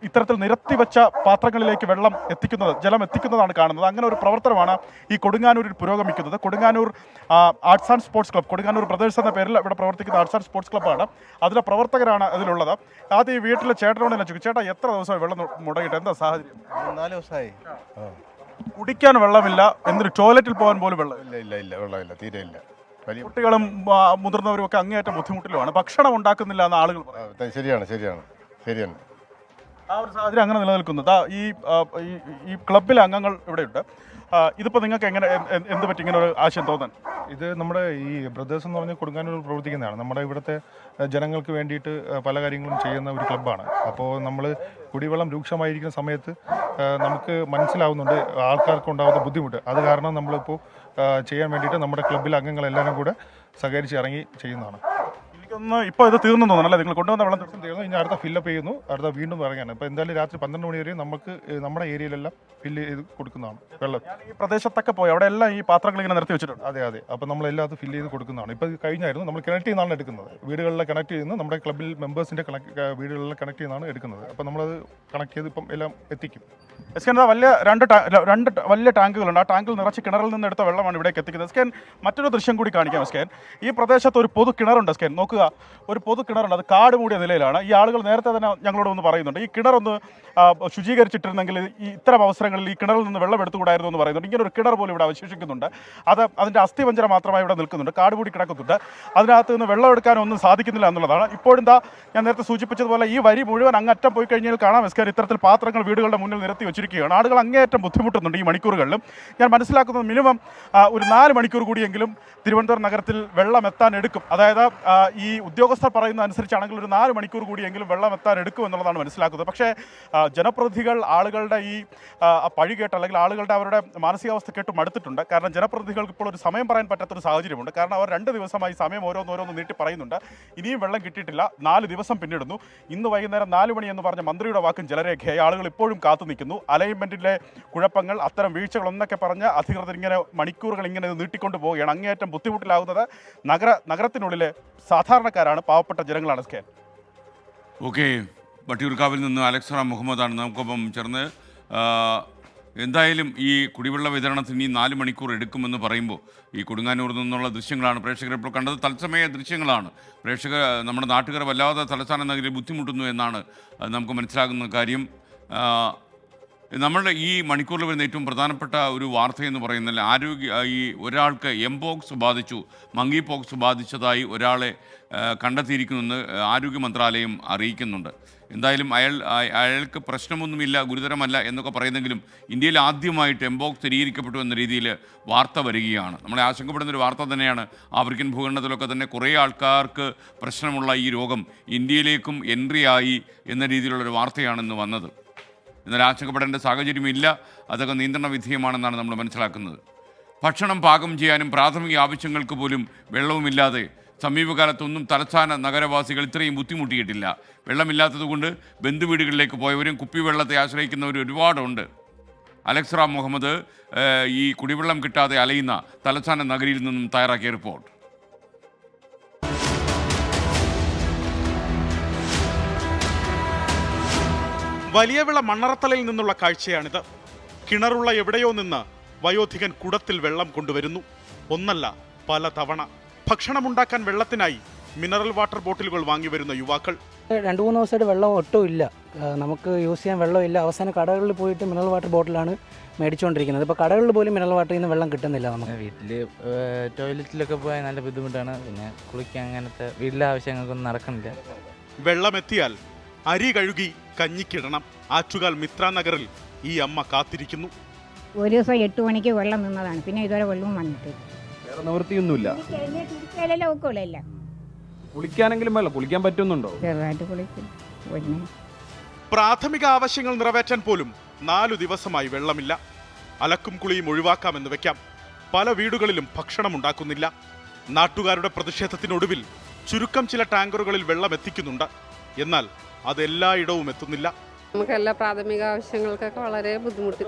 ഇത്തരത്തിൽ നിരത്തിവെച്ച പാത്രങ്ങളിലേക്ക് വെള്ളം എത്തിക്കുന്നത്, ജലം എത്തിക്കുന്നതാണ് കാണുന്നത്. അങ്ങനെ ഒരു പ്രവർത്തനമാണ് ഈ കൊടുങ്ങാനൂരിൽ പുരോഗമിക്കുന്നത്. Kodunganoor arts and sports club, Kodunganoor brothers എന്ന പേരിൽ ഇവിടെ പ്രവർത്തിക്കുന്ന ആർട്സ് ആൻഡ് സ്പോർട്സ് ക്ലബ്ബാണ്. അതിലെ പ്രവർത്തകരാണ് അതിലുള്ളത്. ആദ്യം ഈ വീട്ടിലെ ചേട്ടനോട് തന്നെ ചോദിച്ചു, ചേട്ടാ എത്ര ദിവസമായി വെള്ളം മുടങ്ങിയിട്ട്, എന്താ സാഹചര്യം? 4 ദിവസമായി. കുടിക്കാൻ വെള്ളമില്ല, എന്തൊരു ടോയ്ലറ്റിൽ പോകാൻ പോലും വെള്ളം ഇല്ല, വെള്ളമില്ല, തീരെ ഇല്ല. കുട്ടികളും മുതിർന്നവരും ഒക്കെ അങ്ങേയറ്റം ബുദ്ധിമുട്ടിലുമാണ്. ഭക്ഷണം ഉണ്ടാക്കുന്നില്ല എന്ന് ആളുകൾ പറയും. ശരിയാണ്. ആ ഒരു സാഹചര്യം അങ്ങനെ നിലനിൽക്കുന്നത്. ഈ ക്ലബിലെ അംഗങ്ങൾ ഇവിടെയുണ്ട്. ഇതിപ്പോൾ നിങ്ങൾക്ക് എങ്ങനെ, എന്ത് പറ്റി ഇങ്ങനെ ഒരു ആശയം തോന്നാൻ? ഇത് നമ്മുടെ ഈ ബ്രദേഴ്സ് എന്ന് പറഞ്ഞ കൊടുങ്ങാനൂർ പ്രവർത്തിക്കുന്നതാണ്. നമ്മുടെ ഇവിടുത്തെ ജനങ്ങൾക്ക് വേണ്ടിയിട്ട് പല കാര്യങ്ങളും ചെയ്യുന്ന ഒരു ക്ലബ്ബാണ്. അപ്പോൾ നമ്മൾ കുടിവെള്ളം രൂക്ഷമായിരിക്കുന്ന സമയത്ത് നമുക്ക് മനസ്സിലാവുന്നുണ്ട് ആൾക്കാർക്ക് ഉണ്ടാകുന്ന ബുദ്ധിമുട്ട്. അത് കാരണം നമ്മളിപ്പോൾ ചെയ്യാൻ വേണ്ടിയിട്ട് നമ്മുടെ ക്ലബ്ബിലെ അംഗങ്ങളെല്ലാവരും കൂടെ സഹകരിച്ച് ഇറങ്ങി ചെയ്യുന്നതാണ്. ഇപ്പോൾ ഇത് തീർന്നു തോന്നണല്ലേ? നിങ്ങൾ കൊണ്ടുവന്ന വെള്ളം തീർന്നു, ഇനി അടുത്ത ഫില്ലപ്പ് ചെയ്യുന്നു, അടുത്ത വീണ്ടും ഇറങ്ങാണ്. ഇപ്പോൾ എന്തായാലും രാത്രി 12 മണി വരെ നമുക്ക് നമ്മുടെ ഏരിയയിലെല്ലാം ഫില്ല് ചെയ്ത് കൊടുക്കുന്നതാണ് വെള്ളം. ഈ പ്രദേശത്തൊക്കെ പോയി അവിടെ എല്ലാം ഈ പാത്രങ്ങൾ ഇങ്ങനെ നിർത്തി വെച്ചിട്ടുണ്ട്. അതെ. അപ്പോൾ നമ്മളെല്ലാം ഫില്ല് ചെയ്ത് കൊടുക്കുന്നതാണ്. ഇപ്പോൾ കഴിഞ്ഞായിരുന്നു നമ്മൾ കണക്ട് ചെയ്യുന്നതാണ് എടുക്കുന്നത്. വീടുകളിലെ കണക്ട് ചെയ്യുന്നത് നമ്മുടെ ക്ലബ്ബിൽ മെമ്പേഴ്സിൻ്റെ വീടുകളിലെ കണക്ട് ചെയ്യുന്നതാണ് എടുക്കുന്നത്. അപ്പോൾ നമ്മളത് കണക്ട് ചെയ്ത് ഇപ്പം എല്ലാം എത്തിക്കും. വലിയ രണ്ട് വലിയ ടാങ്കുകളുണ്ട്. ആ ടാങ്കിൽ നിറച്ച് കിണറിൽ നിന്ന് എടുത്ത വെള്ളമാണ് ഇവിടേക്ക് എത്തിക്കുന്നത്. മറ്റൊരു ദൃശ്യം കൂടി കാണിക്കാം. ഈ പ്രദേശത്ത് ഒരു പൊതു കിണറുണ്ട്. നോക്കുക, ഒരു പൊതു കിണറുണ്ട്. അത് കാട് മൂടിയ നിലയിലാണ്. ഈ ആളുകൾ നേരത്തെ തന്നെ ഞങ്ങളോട് ഒന്ന് പറയുന്നുണ്ട്, ഈ കിണറൊന്ന് ശുചീകരിച്ചിട്ടിരുന്നെങ്കിൽ ഈ ഇത്തരം അവസരങ്ങളിൽ ഈ കിണറിൽ നിന്ന് വെള്ളം എടുത്തുകൂടായിരുന്നു എന്ന് പറയുന്നുണ്ട്. ഇങ്ങനെ ഒരു കിണർ പോലും ഇവിടെ അവശേഷിക്കുന്നുണ്ട്. അതിൻ്റെ അസ്ഥിപഞ്ജരം മാത്രമായി ഇവിടെ നിൽക്കുന്നുണ്ട്, കാട് മൂടി കിടക്കുന്നുണ്ട്. അതിനകത്ത് നിന്ന് വെള്ളം എടുക്കാനൊന്നും സാധിക്കുന്നില്ല എന്നുള്ളതാണ്. ഇപ്പോഴും ഞാൻ നേരത്തെ സൂചിപ്പിച്ചതുപോലെ ഈ വരി മുഴുവൻ അങ്ങറ്റം പോയി കഴിഞ്ഞാൽ കാണാം ഇത്തരത്തിൽ പാത്രങ്ങൾ വീടുകളുടെ മുന്നിൽ നിരത്തി വെച്ചിരിക്കുകയാണ്. ആളുകൾ അങ്ങേയറ്റം ബുദ്ധിമുട്ടുന്നുണ്ട് ഈ മണിക്കൂറുകളിലും. ഞാൻ മനസ്സിലാക്കുന്നത് മിനിമം ഒരു 4 മണിക്കൂർ കൂടിയെങ്കിലും തിരുവനന്തപുരം നഗരത്തിൽ വെള്ളം എത്താൻ എടുക്കും. അതായത് ഈ ഉദ്യോഗസ്ഥർ പറയുന്ന അനുസരിച്ചാണെങ്കിൽ ഒരു 4 മണിക്കൂർ കൂടിയെങ്കിലും വെള്ളം എത്താൻ എടുക്കും എന്നുള്ളതാണ് മനസ്സിലാക്കുന്നത്. പക്ഷേ ജനപ്രതിനിധികൾ ആളുകളുടെ ഈ പഴി കേട്ട്, അല്ലെങ്കിൽ ആളുകളുടെ അവരുടെ മാനസികാവസ്ഥ കേട്ട് മടുത്തിട്ടുണ്ട്. കാരണം ജനപ്രതിനിധികൾക്ക് ഇപ്പോൾ ഒരു സമയം പറയാൻ പറ്റാത്തൊരു സാഹചര്യമുണ്ട്. കാരണം അവർ 2 ദിവസമായി സമയം ഓരോന്നോരോന്ന് നീട്ടി പറയുന്നുണ്ട്. ഇനിയും വെള്ളം കിട്ടിയിട്ടില്ല. 4 ദിവസം പിന്നിടുന്നു. ഇന്ന് വൈകുന്നേരം 4 മണി എന്ന് പറഞ്ഞ മന്ത്രിയുടെ വാക്കും ജലരേഖയായി. ആളുകൾ ഇപ്പോഴും കാത്തു നിൽക്കുന്നു. അലൈൻമെൻറ്റിലെ കുഴപ്പങ്ങൾ, അത്തരം വീഴ്ചകൾ എന്നൊക്കെ പറഞ്ഞ് അധികൃതർ ഇങ്ങനെ മണിക്കൂറുകൾ ഇങ്ങനെ നീട്ടിക്കൊണ്ട് പോവുകയാണ്. അങ്ങേയറ്റം ബുദ്ധിമുട്ടിലാകുന്നത് നഗരത്തിനുള്ളിലെ സാധാരണക്കാരാണ്, പാവപ്പെട്ട ജനങ്ങളാണ്. ഓക്കെ, വട്ടിയൂർക്കാവിൽ നിന്ന് അലക്സ് റാം മുഹമ്മദാണ് നമുക്കൊപ്പം ചേർന്ന്. എന്തായാലും ഈ കുടിവെള്ള വിതരണത്തിന് ഇനി 4 മണിക്കൂർ എടുക്കുമെന്ന് പറയുമ്പോൾ ഈ കൊടുങ്ങാനൂരിൽ നിന്നുള്ള ദൃശ്യങ്ങളാണ് പ്രേക്ഷകർ ഇപ്പോൾ കണ്ടത്. തത്സമയ ദൃശ്യങ്ങളാണ്. നമ്മുടെ നാട്ടുകാർ വല്ലാതെ തലസ്ഥാന നഗരിയിൽ ബുദ്ധിമുട്ടുന്നു എന്നാണ് നമുക്ക് മനസ്സിലാകുന്ന കാര്യം. നമ്മളുടെ ഈ മണിക്കൂറിൽ വരുന്ന ഏറ്റവും പ്രധാനപ്പെട്ട ഒരു വാർത്തയെന്ന് പറയുന്നത് ഈ ഒരാൾക്ക് എംപോക്സ് ബാധിച്ചു, മങ്കി പോക്സ് ബാധിച്ചതായി ഒരാളെ കണ്ടെത്തിയിരിക്കുമെന്ന് ആരോഗ്യ മന്ത്രാലയം അറിയിക്കുന്നുണ്ട്. എന്തായാലും അയാൾക്ക് പ്രശ്നമൊന്നുമില്ല, ഗുരുതരമല്ല എന്നൊക്കെ പറയുന്നെങ്കിലും ഇന്ത്യയിൽ ആദ്യമായിട്ട് എംപോക്സ് സ്ഥിരീകരിക്കപ്പെട്ടു എന്ന രീതിയിൽ വാർത്ത വരികയാണ്. നമ്മളെ ആശങ്കപ്പെടുന്നൊരു വാർത്ത തന്നെയാണ്. ആഫ്രിക്കൻ ഭൂഖണ്ഡത്തിലൊക്കെ തന്നെ കുറേ ആൾക്കാർക്ക് പ്രശ്നമുള്ള ഈ രോഗം ഇന്ത്യയിലേക്കും എൻട്രി ആയി എന്ന രീതിയിലുള്ളൊരു വാർത്തയാണെന്ന് വന്നത്. എന്നാൽ ആശങ്കപ്പെടേണ്ട സാഹചര്യമില്ല, അതൊക്കെ നിയന്ത്രണ വിധേയമാണെന്നാണ് നമ്മൾ മനസ്സിലാക്കുന്നത്. ഭക്ഷണം പാകം ചെയ്യാനും പ്രാഥമിക ആവശ്യങ്ങൾക്ക് പോലും വെള്ളവുമില്ലാതെ സമീപകാലത്തൊന്നും തലസ്ഥാന നഗരവാസികൾ ഇത്രയും ബുദ്ധിമുട്ടിയിട്ടില്ല. വെള്ളമില്ലാത്തതുകൊണ്ട് ബന്ധുവീടുകളിലേക്ക് പോയവരും കുപ്പിവെള്ളത്തെ ആശ്രയിക്കുന്നവരും ഒരുപാടുണ്ട്. അലക്സ് റാം മുഹമ്മദ് ഈ കുടിവെള്ളം കിട്ടാതെ അലയുന്ന തലസ്ഥാന നഗരിയിൽ നിന്നും തയ്യാറാക്കിയ റിപ്പോർട്ട്. വലിയവിള മണ്ണറത്തലയിൽ നിന്നുള്ള കാഴ്ചയാണിത്. കിണറുള്ള എവിടെയോ നിന്ന് വയോധികൻ കുടത്തിൽ വെള്ളം കൊണ്ടുവരുന്നു. ഒന്നല്ല, പല തവണ. ഭക്ഷണമുണ്ടാക്കാൻ വെള്ളത്തിനായി മിനറൽ വാട്ടർ ബോട്ടിലുകൾ വാങ്ങി വരുന്ന യുവാക്കൾ. 2-3 ദിവസമായിട്ട് വെള്ളം ഒട്ടും ഇല്ല, നമുക്ക് യൂസ് ചെയ്യാൻ വെള്ളമില്ല. അവസാനം കടകളിൽ പോയിട്ട് മിനറൽ വാട്ടർ ബോട്ടിലാണ് മേടിച്ചുകൊണ്ടിരിക്കുന്നത്. ഇപ്പോൾ കടകളിൽ പോലും മിനറൽ വാട്ടറിൽ നിന്ന് വെള്ളം കിട്ടുന്നില്ല. നമുക്ക് വീട്ടിൽ ടോയ്ലറ്റിലൊക്കെ പോയാൽ നല്ല ബുദ്ധിമുട്ടാണ്. പിന്നെ കുളിക്കാൻ അങ്ങനത്തെ വീട്ടിലെ ആവശ്യങ്ങൾക്കൊന്നും നടക്കുന്നില്ല. വെള്ളമെത്തിയാൽ അരി കഴുകി കഞ്ഞിക്കിടണം. ആറ്റുകാൽ മിത്ര നഗറിൽ ഈ അമ്മ കാത്തിരിക്കുന്നു. ഒരു ദിവസം 8 മണിക്ക് വെള്ളം നിന്നതാണ്, പിന്നെ ഇതുവരെ വെള്ളവും വന്നിട്ട് വേറെ നിവൃത്തിയൊന്നുമില്ല. ഒക്കില്ല, കുളിക്കാനെങ്കിലും വെള്ളം കുളിക്കാൻ പറ്റുന്നുണ്ടോ? ചെറുതായിട്ട് കുളിക്കും. പിന്നെ പ്രാഥമിക ആവശ്യങ്ങൾ നിറവേറ്റാൻ പോലും 4 ദിവസമായി വെള്ളമില്ല. അലക്കും കുളിയും ഒഴിവാക്കാമെന്ന് വെക്കാം. പല വീടുകളിലും ഭക്ഷണം ഉണ്ടാക്കുന്നില്ല. നാട്ടുകാരുടെ പ്രതിഷേധത്തിനൊടുവിൽ ചുരുക്കം ചില ടാങ്കറുകളിൽ വെള്ളം എത്തിക്കുന്നുണ്ട്. എന്നാൽ അതെല്ലായിടവും എത്തുന്നില്ല. നമുക്ക് എല്ലാ പ്രാഥമിക ആവശ്യങ്ങൾക്കൊക്കെ വളരെ ബുദ്ധിമുട്ട്.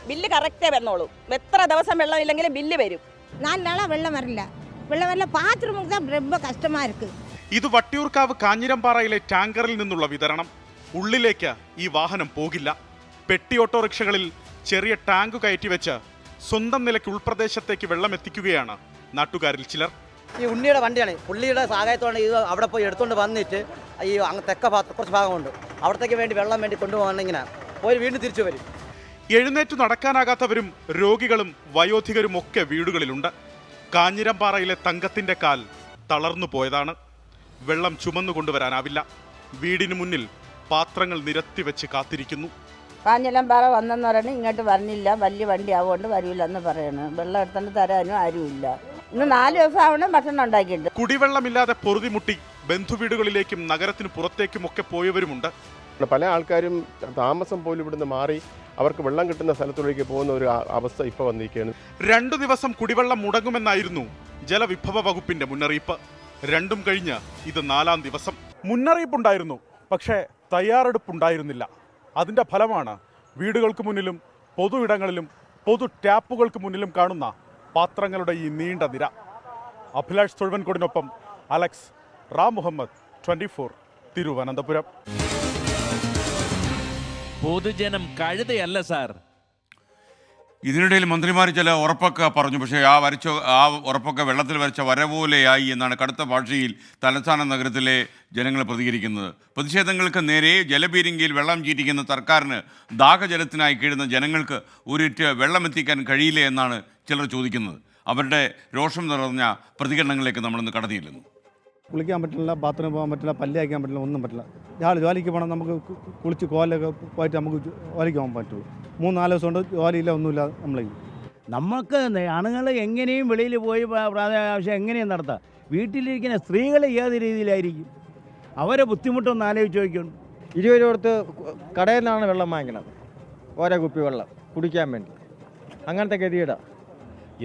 ബില്ല് കറക്റ്റേ വന്നോളൂ. എത്ര ദിവസം വെള്ളം ഇല്ലെങ്കിലും ബില്ല് വരും. 4 நாளாக വെള്ളം വരില്ല. വെള്ളം വരില്ല, ബാത്റൂമുക്ക് தான் ரொம்ப കഷ്ടമാ இருக்கு. ഇത് വട്ടിയൂർക്കാവ് കാഞ്ഞിരംപാറയിലെ ടാങ്കറിൽ നിന്നുള്ള വിതരണം. ഉള്ളിലേക്ക് ഈ വാഹനം പോകില്ല. പെട്ടി ഓട്ടോറിക്ഷകളിൽ ചെറിയ ടാങ്ക് കയറ്റിവെച്ച് സ്വന്തം നിലയ്ക്ക് ഉൾപ്രദേശത്തേക്ക് വെള്ളം എത്തിക്കുകയാണ് നാട്ടുകാരിൽ ചിലർ. ഈ ഉണ്ണിയുടെ വണ്ടിയാണ്, പുള്ളിയുടെ സഹായത്തോടെ ഇത് അവിടെ പോയി എടുത്തുകൊണ്ട് വന്നിട്ട് ഈ തെക്ക ഭാഗത്ത് കുറച്ച് ഭാഗമുണ്ട്, അവിടത്തേക്ക് വേണ്ടി വെള്ളം വേണ്ടി കൊണ്ടുപോകണം. ഇങ്ങനെ പോയി വീണ്ടും തിരിച്ചു വരും. എഴുന്നേറ്റു നടക്കാനാകാത്തവരും രോഗികളും വയോധികരും ഒക്കെ വീടുകളിലുണ്ട്. കാഞ്ഞിരംപാറയിലെ തങ്കത്തിന്റെ കാൽ തളർന്നു പോയതാണ്. വെള്ളം ചുമന്നു കൊണ്ടുവരാനാവില്ല. വീടിന് മുന്നിൽ പാത്രങ്ങൾ നിരത്തി വെച്ച് കാത്തിരിക്കുന്നു. കാഞ്ഞിരംപാറ വന്നെന്ന് പറയണ ഇങ്ങോട്ട് വരണില്ല, വലിയ വണ്ടി ആവുകൊണ്ട് വരില്ലെന്ന് പറയണം. വെള്ളം എടുത്തുകൊണ്ട് തരാനും ആരുമില്ല. ഇന്ന് 4 ദിവസം ആവണം ഭക്ഷണം ഉണ്ടാക്കിയിട്ട്. കുടിവെള്ളമില്ലാതെ പൊറുതിമുട്ടി ബന്ധുവീടുകളിലേക്കും നഗരത്തിന് പുറത്തേക്കുമൊക്കെ പോയവരുമുണ്ട്. പല ആൾക്കാരും താമസം പോലും ഇവിടുന്ന് മാറി അവർക്ക് വെള്ളം കിട്ടുന്ന സ്ഥലത്തിലേക്ക് പോകുന്ന ഒരു അവസ്ഥ ഇപ്പോൾ വന്നിരിക്കുകയാണ്. 2 ദിവസം കുടിവെള്ളം മുടങ്ങുമെന്നായിരുന്നു ജലവിഭവ വകുപ്പിന്റെ മുന്നറിയിപ്പ്. 2ഉം കഴിഞ്ഞ് ഇത് 4ാം ദിവസം. മുന്നറിയിപ്പുണ്ടായിരുന്നു, പക്ഷേ തയ്യാറെടുപ്പുണ്ടായിരുന്നില്ല. അതിൻ്റെ ഫലമാണ് വീടുകൾക്ക് മുന്നിലും പൊതു ഇടങ്ങളിലും പൊതു ടാപ്പുകൾക്ക് മുന്നിലും കാണുന്ന പാത്രങ്ങളുടെ ഈ നീണ്ട നിര. അഭിലാഷ് തൊഴുവൻകൊടിനൊപ്പം അലക്സ് റാം മുഹമ്മദ്, 24 തിരുവനന്തപുരം. പൊതുജനം കഴുതയല്ല സാർ. ഇതിനിടയിൽ മന്ത്രിമാർ ചില ഉറപ്പൊക്കെ പറഞ്ഞു. പക്ഷേ ആ ഉറപ്പൊക്കെ വെള്ളത്തിൽ വരച്ച വര പോലെയായി എന്നാണ് കടുത്ത ഭാഷയിൽ തലസ്ഥാന നഗരത്തിലെ ജനങ്ങൾ പ്രതികരിക്കുന്നത്. പ്രതിഷേധങ്ങൾക്ക് നേരെ ജലപീരങ്കിയിൽ വെള്ളം ചീറ്റിക്കുന്ന സർക്കാരിന് ദാഹജലത്തിനായി കീഴുന്ന ജനങ്ങൾക്ക് ഒരിറ്റ് വെള്ളം എത്തിക്കാൻ കഴിയില്ല എന്നാണ് ചിലർ ചോദിക്കുന്നത്. അവരുടെ രോഷം നിറഞ്ഞ പ്രതികരണങ്ങളിലേക്ക് നമ്മളിന്ന് കടന്നില്ലെന്നു. കുളിക്കാൻ പറ്റില്ല, ബാത്റൂമിൽ പോകാൻ പറ്റില്ല, പല്ല് അയക്കാൻ പറ്റില്ല, ഒന്നും പറ്റില്ല. ജോലിക്ക് പോകണം, നമുക്ക് കുളിച്ച് കോലൊക്കെ പോയിട്ട് നമുക്ക് ജോലിക്ക് പോകാൻ പറ്റുള്ളൂ. 3-4 ദിവസം കൊണ്ട് ജോലിയില്ല, ഒന്നുമില്ല. നമുക്ക് ആണുങ്ങൾ എങ്ങനെയും വെളിയിൽ പോയി ആവശ്യം എങ്ങനെയും നടത്താം. വീട്ടിലിരിക്കുന്ന സ്ത്രീകൾ ഏത് രീതിയിലായിരിക്കും? അവരെ ബുദ്ധിമുട്ടൊന്ന് ആലോചിച്ച് നോക്കിയുണ്ട്. 20 രൂപ കൊടുത്ത് കടയിൽ നിന്നാണ് വെള്ളം വാങ്ങിക്കണത്, ഓരോ കുപ്പി വെള്ളം കുടിക്കാൻ വേണ്ടി. അങ്ങനത്തെ ഗതിയിടാം.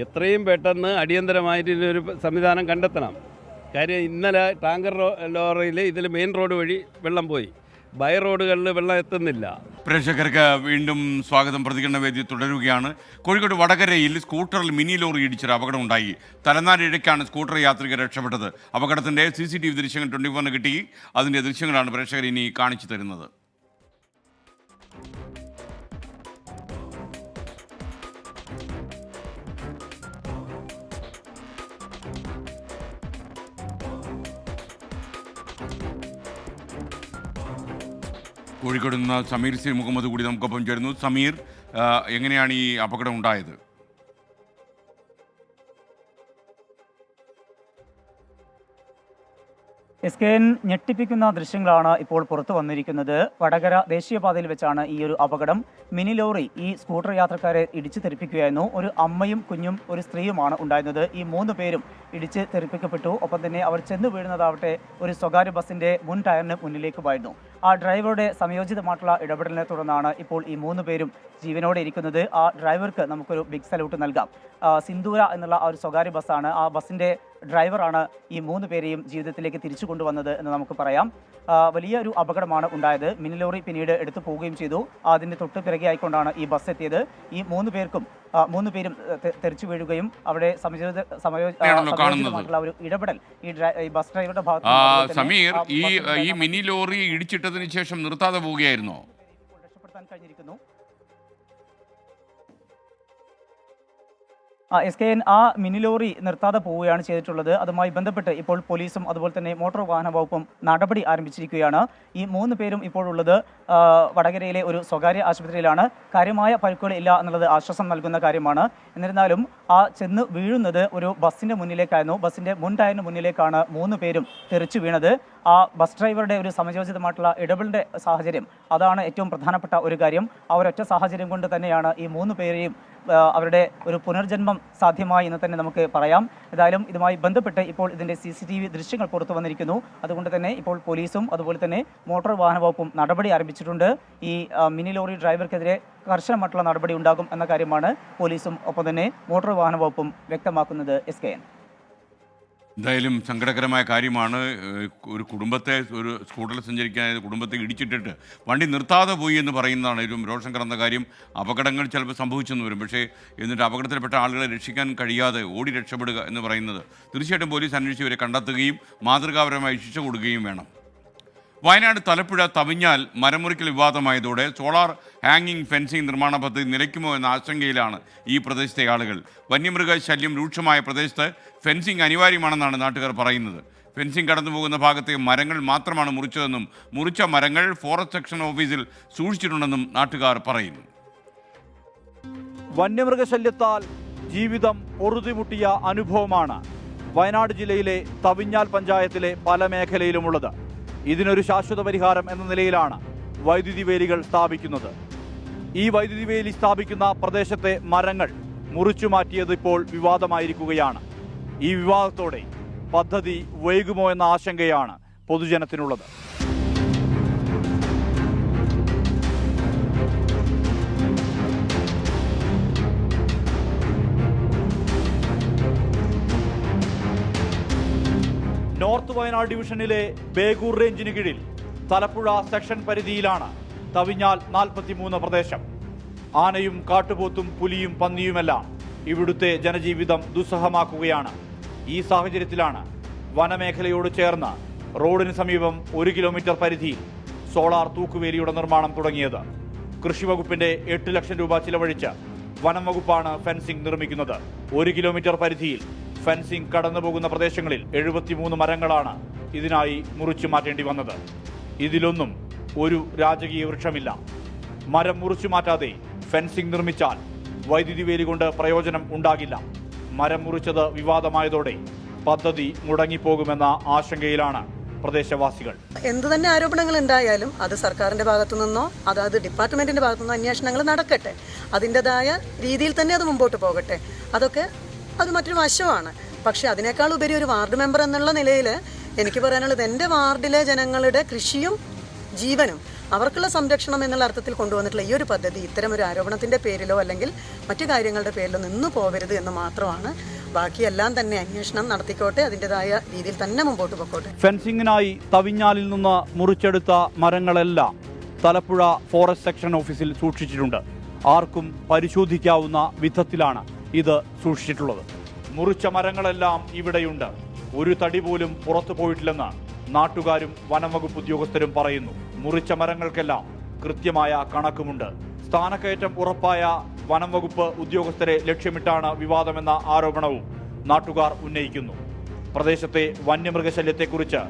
എത്രയും പെട്ടെന്ന് അടിയന്തരമായിട്ട് ഇതിനൊരു സംവിധാനം കണ്ടെത്തണം. കാര്യം ഇന്നലെ ടാങ്കർ ലോറിയിൽ ഇതിൽ മെയിൻ റോഡ് വഴി വെള്ളം പോയി, ബൈ റോഡുകളിൽ വെള്ളം എത്തുന്നില്ല. പ്രേക്ഷകർക്ക് വീണ്ടും സ്വാഗതം. പ്രതികരണ വേദി തുടരുകയാണ്. കോഴിക്കോട് വടകരയിൽ സ്കൂട്ടറിൽ മിനി ലോറി ഇടിച്ചൊരു അപകടം ഉണ്ടായി. തലനാരിഴയ്ക്കാണ് സ്കൂട്ടർ യാത്രികർ രക്ഷപ്പെട്ടത്. അപകടത്തിൻ്റെ CCTV ദൃശ്യങ്ങൾ 24 കിട്ടി. അതിൻ്റെ ദൃശ്യങ്ങളാണ് പ്രേക്ഷകർ ഇനി കാണിച്ചു തരുന്നത്. കോഴിക്കോട് നിന്ന് സമീർ സി മുഹമ്മദ് കൂടി നമുക്കൊപ്പം ചേരുന്നു. സമീർ, എങ്ങനെയാണ് ഈ അപകടം ഉണ്ടായത്? SKN ഞെട്ടിപ്പിക്കുന്ന ദൃശ്യങ്ങളാണ് ഇപ്പോൾ പുറത്തു വന്നിരിക്കുന്നത്. വടകര ദേശീയപാതയിൽ വെച്ചാണ് ഈ ഒരു അപകടം. മിനി ലോറി ഈ സ്കൂട്ടർ യാത്രക്കാരെ ഇടിച്ചു തെറിപ്പിക്കുകയായിരുന്നു. ഒരു അമ്മയും കുഞ്ഞും ഒരു സ്ത്രീയുമാണ് ഉണ്ടായിരുന്നത്. ഈ 3 പേരും ഇടിച്ച് തെറിപ്പിക്കപ്പെട്ടു. ഒപ്പം തന്നെ അവർ ചെന്ന് വീഴുന്നതാവട്ടെ ഒരു സ്വകാര്യ ബസിന്റെ മുൻ ടയറിന് മുന്നിലേക്കുമായിരുന്നു. ആ ഡ്രൈവറുടെ സംയോജിതമായിട്ടുള്ള ഇടപെടലിനെ തുടർന്നാണ് ഇപ്പോൾ ഈ 3 പേരും ജീവനോടെ ഇരിക്കുന്നത്. ആ ഡ്രൈവർക്ക് നമുക്കൊരു ബിഗ് സല്യൂട്ട് നൽകാം. സിന്ദൂര എന്നുള്ള ആ ഒരു സ്വകാര്യ ബസ്സാണ്. ആ ബസിന്റെ ഡ്രൈവറാണ് ഈ 3 പേരെയും ജീവിതത്തിലേക്ക് തിരിച്ചു കൊണ്ടുവന്നത് എന്ന് നമുക്ക് പറയാം. വലിയൊരു അപകടമാണ് ഉണ്ടായത്. മിനി ലോറി പിന്നീട് എടുത്തു പോവുകയും ചെയ്തു. അതിൻ്റെ തൊട്ട് പിറകെയായിക്കൊണ്ടാണ് ഈ ബസ് എത്തിയത്. ഈ 3 പേരും തെറിച്ചു വീഴുകയും അവിടെ സമയോചിതമായിട്ടുള്ള ഒരു ഇടപെടൽ ഈ ബസ് ഡ്രൈവറുടെ ഭാഗത്ത്. സമീർ, ഈ മിനി ലോറി ഇടിച്ചിട്ടതിന് ശേഷം നിർത്താതെ പോവുകയായിരുന്നോ? രക്ഷപ്പെടുത്താൻ കഴിഞ്ഞിരിക്കുന്നു. SKN ആ മിനി ലോറി നിർത്താതെ പോവുകയാണ് ചെയ്തിട്ടുള്ളത്. അതുമായി ബന്ധപ്പെട്ട് ഇപ്പോൾ പോലീസും അതുപോലെ തന്നെ മോട്ടോർ വാഹന വകുപ്പും നടപടി ആരംഭിച്ചിരിക്കുകയാണ്. ഈ 3 പേരും ഇപ്പോഴുള്ളത് വടകരയിലെ ഒരു സ്വകാര്യ ആശുപത്രിയിലാണ്. കാര്യമായ പരിക്കുകൾ ഇല്ല എന്നുള്ളത് ആശ്വാസം നൽകുന്ന കാര്യമാണ്. എന്നിരുന്നാലും ആ ചെന്ന് വീഴുന്നത് ഒരു ബസ്സിൻ്റെ മുന്നിലേക്കായിരുന്നു. ബസ്സിൻ്റെ മുൻ ടയറിന് മുന്നിലേക്കാണ് 3 പേരും തെറിച്ചു വീണത്. ആ ബസ് ഡ്രൈവറുടെ ഒരു സമയോചിതമായിട്ടുള്ള ഇടപെടലിൻ്റെ സാഹചര്യം, അതാണ് ഏറ്റവും പ്രധാനപ്പെട്ട ഒരു കാര്യം. ആ ഒരൊറ്റ സാഹചര്യം കൊണ്ട് തന്നെയാണ് ഈ 3 പേരെയും അവരുടെ ഒരു പുനർജന്മം സാധ്യമായി എന്ന് തന്നെ നമുക്ക് പറയാം. ഏതായാലും ഇതുമായി ബന്ധപ്പെട്ട് ഇപ്പോൾ ഇതിൻ്റെ CCTV ദൃശ്യങ്ങൾ പുറത്തു വന്നിരിക്കുന്നു. അതുകൊണ്ട് തന്നെ ഇപ്പോൾ പോലീസും അതുപോലെ തന്നെ മോട്ടോർ വാഹന വകുപ്പും നടപടി ആരംഭിച്ചിട്ടുണ്ട്. ഈ മിനി ലോറി ഡ്രൈവർക്കെതിരെ കർശനമായിട്ടുള്ള നടപടി ഉണ്ടാകും എന്ന കാര്യമാണ് പോലീസും ഒപ്പം തന്നെ മോട്ടോർ വാഹന വകുപ്പും വ്യക്തമാക്കുന്നത്. SKN. എന്തായാലും സങ്കടകരമായ കാര്യമാണ്. ഒരു കുടുംബത്തെ, ഒരു സ്കൂട്ടറിൽ സഞ്ചരിക്കാനായത് കുടുംബത്തെ ഇടിച്ചിട്ടിട്ട് വണ്ടി നിർത്താതെ പോയി എന്ന് പറയുന്നതാണ് ഏറ്റവും രോഷം കലർന്ന കാര്യം. അപകടങ്ങൾ ചിലപ്പോൾ സംഭവിച്ചെന്ന് വരും, പക്ഷേ എന്നിട്ട് അപകടത്തിൽപ്പെട്ട ആളുകളെ രക്ഷിക്കാൻ കഴിയാതെ ഓടി രക്ഷപ്പെടുക എന്ന് പറയുന്നത് തീർച്ചയായിട്ടും പോലീസ് അന്വേഷിച്ച് ഇവരെ കണ്ടെത്തുകയും മാതൃകാപരമായി ശിക്ഷ കൊടുക്കുകയും വേണം. വയനാട് തലപ്പുഴ തവിഞ്ഞാൽ മരമുറിക്കൽ വിവാദമായതോടെ സോളാർ ഹാങ്ങിങ് ഫെൻസിംഗ് നിർമ്മാണ പദ്ധതി നിലയ്ക്കുമോ എന്ന ആശങ്കയിലാണ് ഈ പ്രദേശത്തെ ആളുകൾ. വന്യമൃഗ ശല്യം രൂക്ഷമായ പ്രദേശത്ത് ഫെൻസിംഗ് അനിവാര്യമാണെന്നാണ് നാട്ടുകാർ പറയുന്നത്. ഫെൻസിംഗ് കടന്നു പോകുന്ന ഭാഗത്തെ മരങ്ങൾ മാത്രമാണ് മുറിച്ചതെന്നും മുറിച്ച മരങ്ങൾ ഫോറസ്റ്റ് സെക്ഷൻ ഓഫീസിൽ സൂക്ഷിച്ചിട്ടുണ്ടെന്നും നാട്ടുകാർ പറയുന്നു. വന്യമൃഗശല്യത്താൽ ജീവിതം പൊറുതിമുട്ടിയ അനുഭവമാണ് വയനാട് ജില്ലയിലെ തവിഞ്ഞാൽ പഞ്ചായത്തിലെ പല മേഖലയിലുമുള്ളത്. ഇതിനൊരു ശാശ്വത പരിഹാരം എന്ന നിലയിലാണ് വൈദ്യുതി വേലികൾ സ്ഥാപിക്കുന്നത്. ഈ വൈദ്യുതി വേലി സ്ഥാപിക്കുന്ന പ്രദേശത്തെ മരങ്ങൾ മുറിച്ചു മാറ്റിയത് ഇപ്പോൾ വിവാദമായിരിക്കുകയാണ്. ഈ വിവാദത്തോടെ പദ്ധതി വൈകുമോ എന്ന ആശങ്കയാണ് പൊതുജനത്തിനുള്ളത്. നോർത്ത് വയനാട് ഡിവിഷനിലെ ബേഗൂർ റേഞ്ചിന് കീഴിൽ തലപ്പുഴ സെക്ഷൻ പരിധിയിലാണ് തവിഞ്ഞാൽ 43 പ്രദേശം. ആനയും കാട്ടുപോത്തും പുലിയും പന്നിയുമെല്ലാം ഇവിടുത്തെ ജനജീവിതം ദുസ്സഹമാക്കുകയാണ്. ഈ സാഹചര്യത്തിലാണ് വനമേഖലയോട് ചേർന്ന് റോഡിന് സമീപം 1 കിലോമീറ്റർ പരിധിയിൽ സോളാർ തൂക്കുവേലിയുടെ നിർമ്മാണം തുടങ്ങിയത്. കൃഷിവകുപ്പിന്റെ 8 ലക്ഷം രൂപ ചിലവഴിച്ച് വനം വകുപ്പാണ് ഫെൻസിംഗ് നിർമ്മിക്കുന്നത്. 1 കിലോമീറ്റർ പരിധിയിൽ ഫെൻസിംഗ് കടന്നുപോകുന്ന പ്രദേശങ്ങളിൽ 73 മരങ്ങളാണ് ഇതിനായി മുറിച്ചു മാറ്റേണ്ടി വന്നത്. ഇതിലൊന്നും ഒരു രാജകീയ വൃക്ഷമില്ല. മരം മുറിച്ചു മാറ്റാതെ ഫെൻസിംഗ് നിർമ്മിച്ചാൽ വൈദ്യുതി വേലി കൊണ്ട് പ്രയോജനം ഉണ്ടാകില്ല. മരം മുറിച്ചത് വിവാദമായതോടെ പദ്ധതി മുടങ്ങിപ്പോകുമെന്ന ആശങ്കയിലാണ് പ്രദേശവാസികൾ. എന്തു തന്നെ ആരോപണങ്ങൾ ഉണ്ടായാലും അത് സർക്കാരിന്റെ ഭാഗത്തു നിന്നോ അതായത് ഡിപ്പാർട്ട്മെന്റിന്റെ ഭാഗത്തു നിന്നോ അന്വേഷണങ്ങൾ നടക്കട്ടെ. അതിൻ്റെതായ രീതിയിൽ തന്നെ അത് മുമ്പോട്ട് പോകട്ടെ. അതൊക്കെ അത് മറ്റൊരു വശമാണ്. പക്ഷെ അതിനേക്കാൾ ഉപരി ഒരു വാർഡ് മെമ്പർ എന്നുള്ള നിലയിൽ എനിക്ക് പറയാനുള്ളത് എൻ്റെ വാർഡിലെ ജനങ്ങളുടെ കൃഷിയും ജീവനും അവർക്കുള്ള സംരക്ഷണം എന്നുള്ള അർത്ഥത്തിൽ കൊണ്ടുവന്നിട്ടുള്ള ഈ ഒരു പദ്ധതി ഇത്തരം ഒരു ആരോപണത്തിൻ്റെ പേരിലോ അല്ലെങ്കിൽ മറ്റു കാര്യങ്ങളുടെ പേരിലോ നിന്നു പോകരുത് എന്ന് മാത്രമാണ്. ബാക്കിയെല്ലാം തന്നെ അന്വേഷണം നടത്തിക്കോട്ടെ, അതിൻ്റെതായ രീതിയിൽ തന്നെ മുമ്പോട്ട് പോയിക്കോട്ടെ. ഫെൻസിങ്ങിനായി തവിഞ്ഞാലിൽ നിന്ന് മുറിച്ചെടുത്ത മരങ്ങളെല്ലാം തലപ്പുഴ ഫോറസ്റ്റ് സെക്ഷൻ ഓഫീസിൽ സൂക്ഷിച്ചിട്ടുണ്ട്. ആർക്കും പരിശോധിക്കാവുന്ന വിധത്തിലാണ് ഇത് സൂക്ഷിച്ചിട്ടുള്ളത്. മുറിച്ച മരങ്ങളെല്ലാം ഇവിടെയുണ്ട്. ഒരു തടി പോലും പുറത്തു പോയിട്ടില്ലെന്ന് നാട്ടുകാരും വനംവകുപ്പ് ഉദ്യോഗസ്ഥരും പറയുന്നു. മുറിച്ച മരങ്ങൾക്കെല്ലാം കൃത്യമായ കണക്കുമുണ്ട്. സ്ഥാനക്കയറ്റം ഉറപ്പായ വനംവകുപ്പ് ഉദ്യോഗസ്ഥരെ ലക്ഷ്യമിട്ടാണ് വിവാദമെന്ന ആരോപണവും നാട്ടുകാർ ഉന്നയിക്കുന്നു. പ്രദേശത്തെ വന്യമൃഗശല്യത്തെക്കുറിച്ച്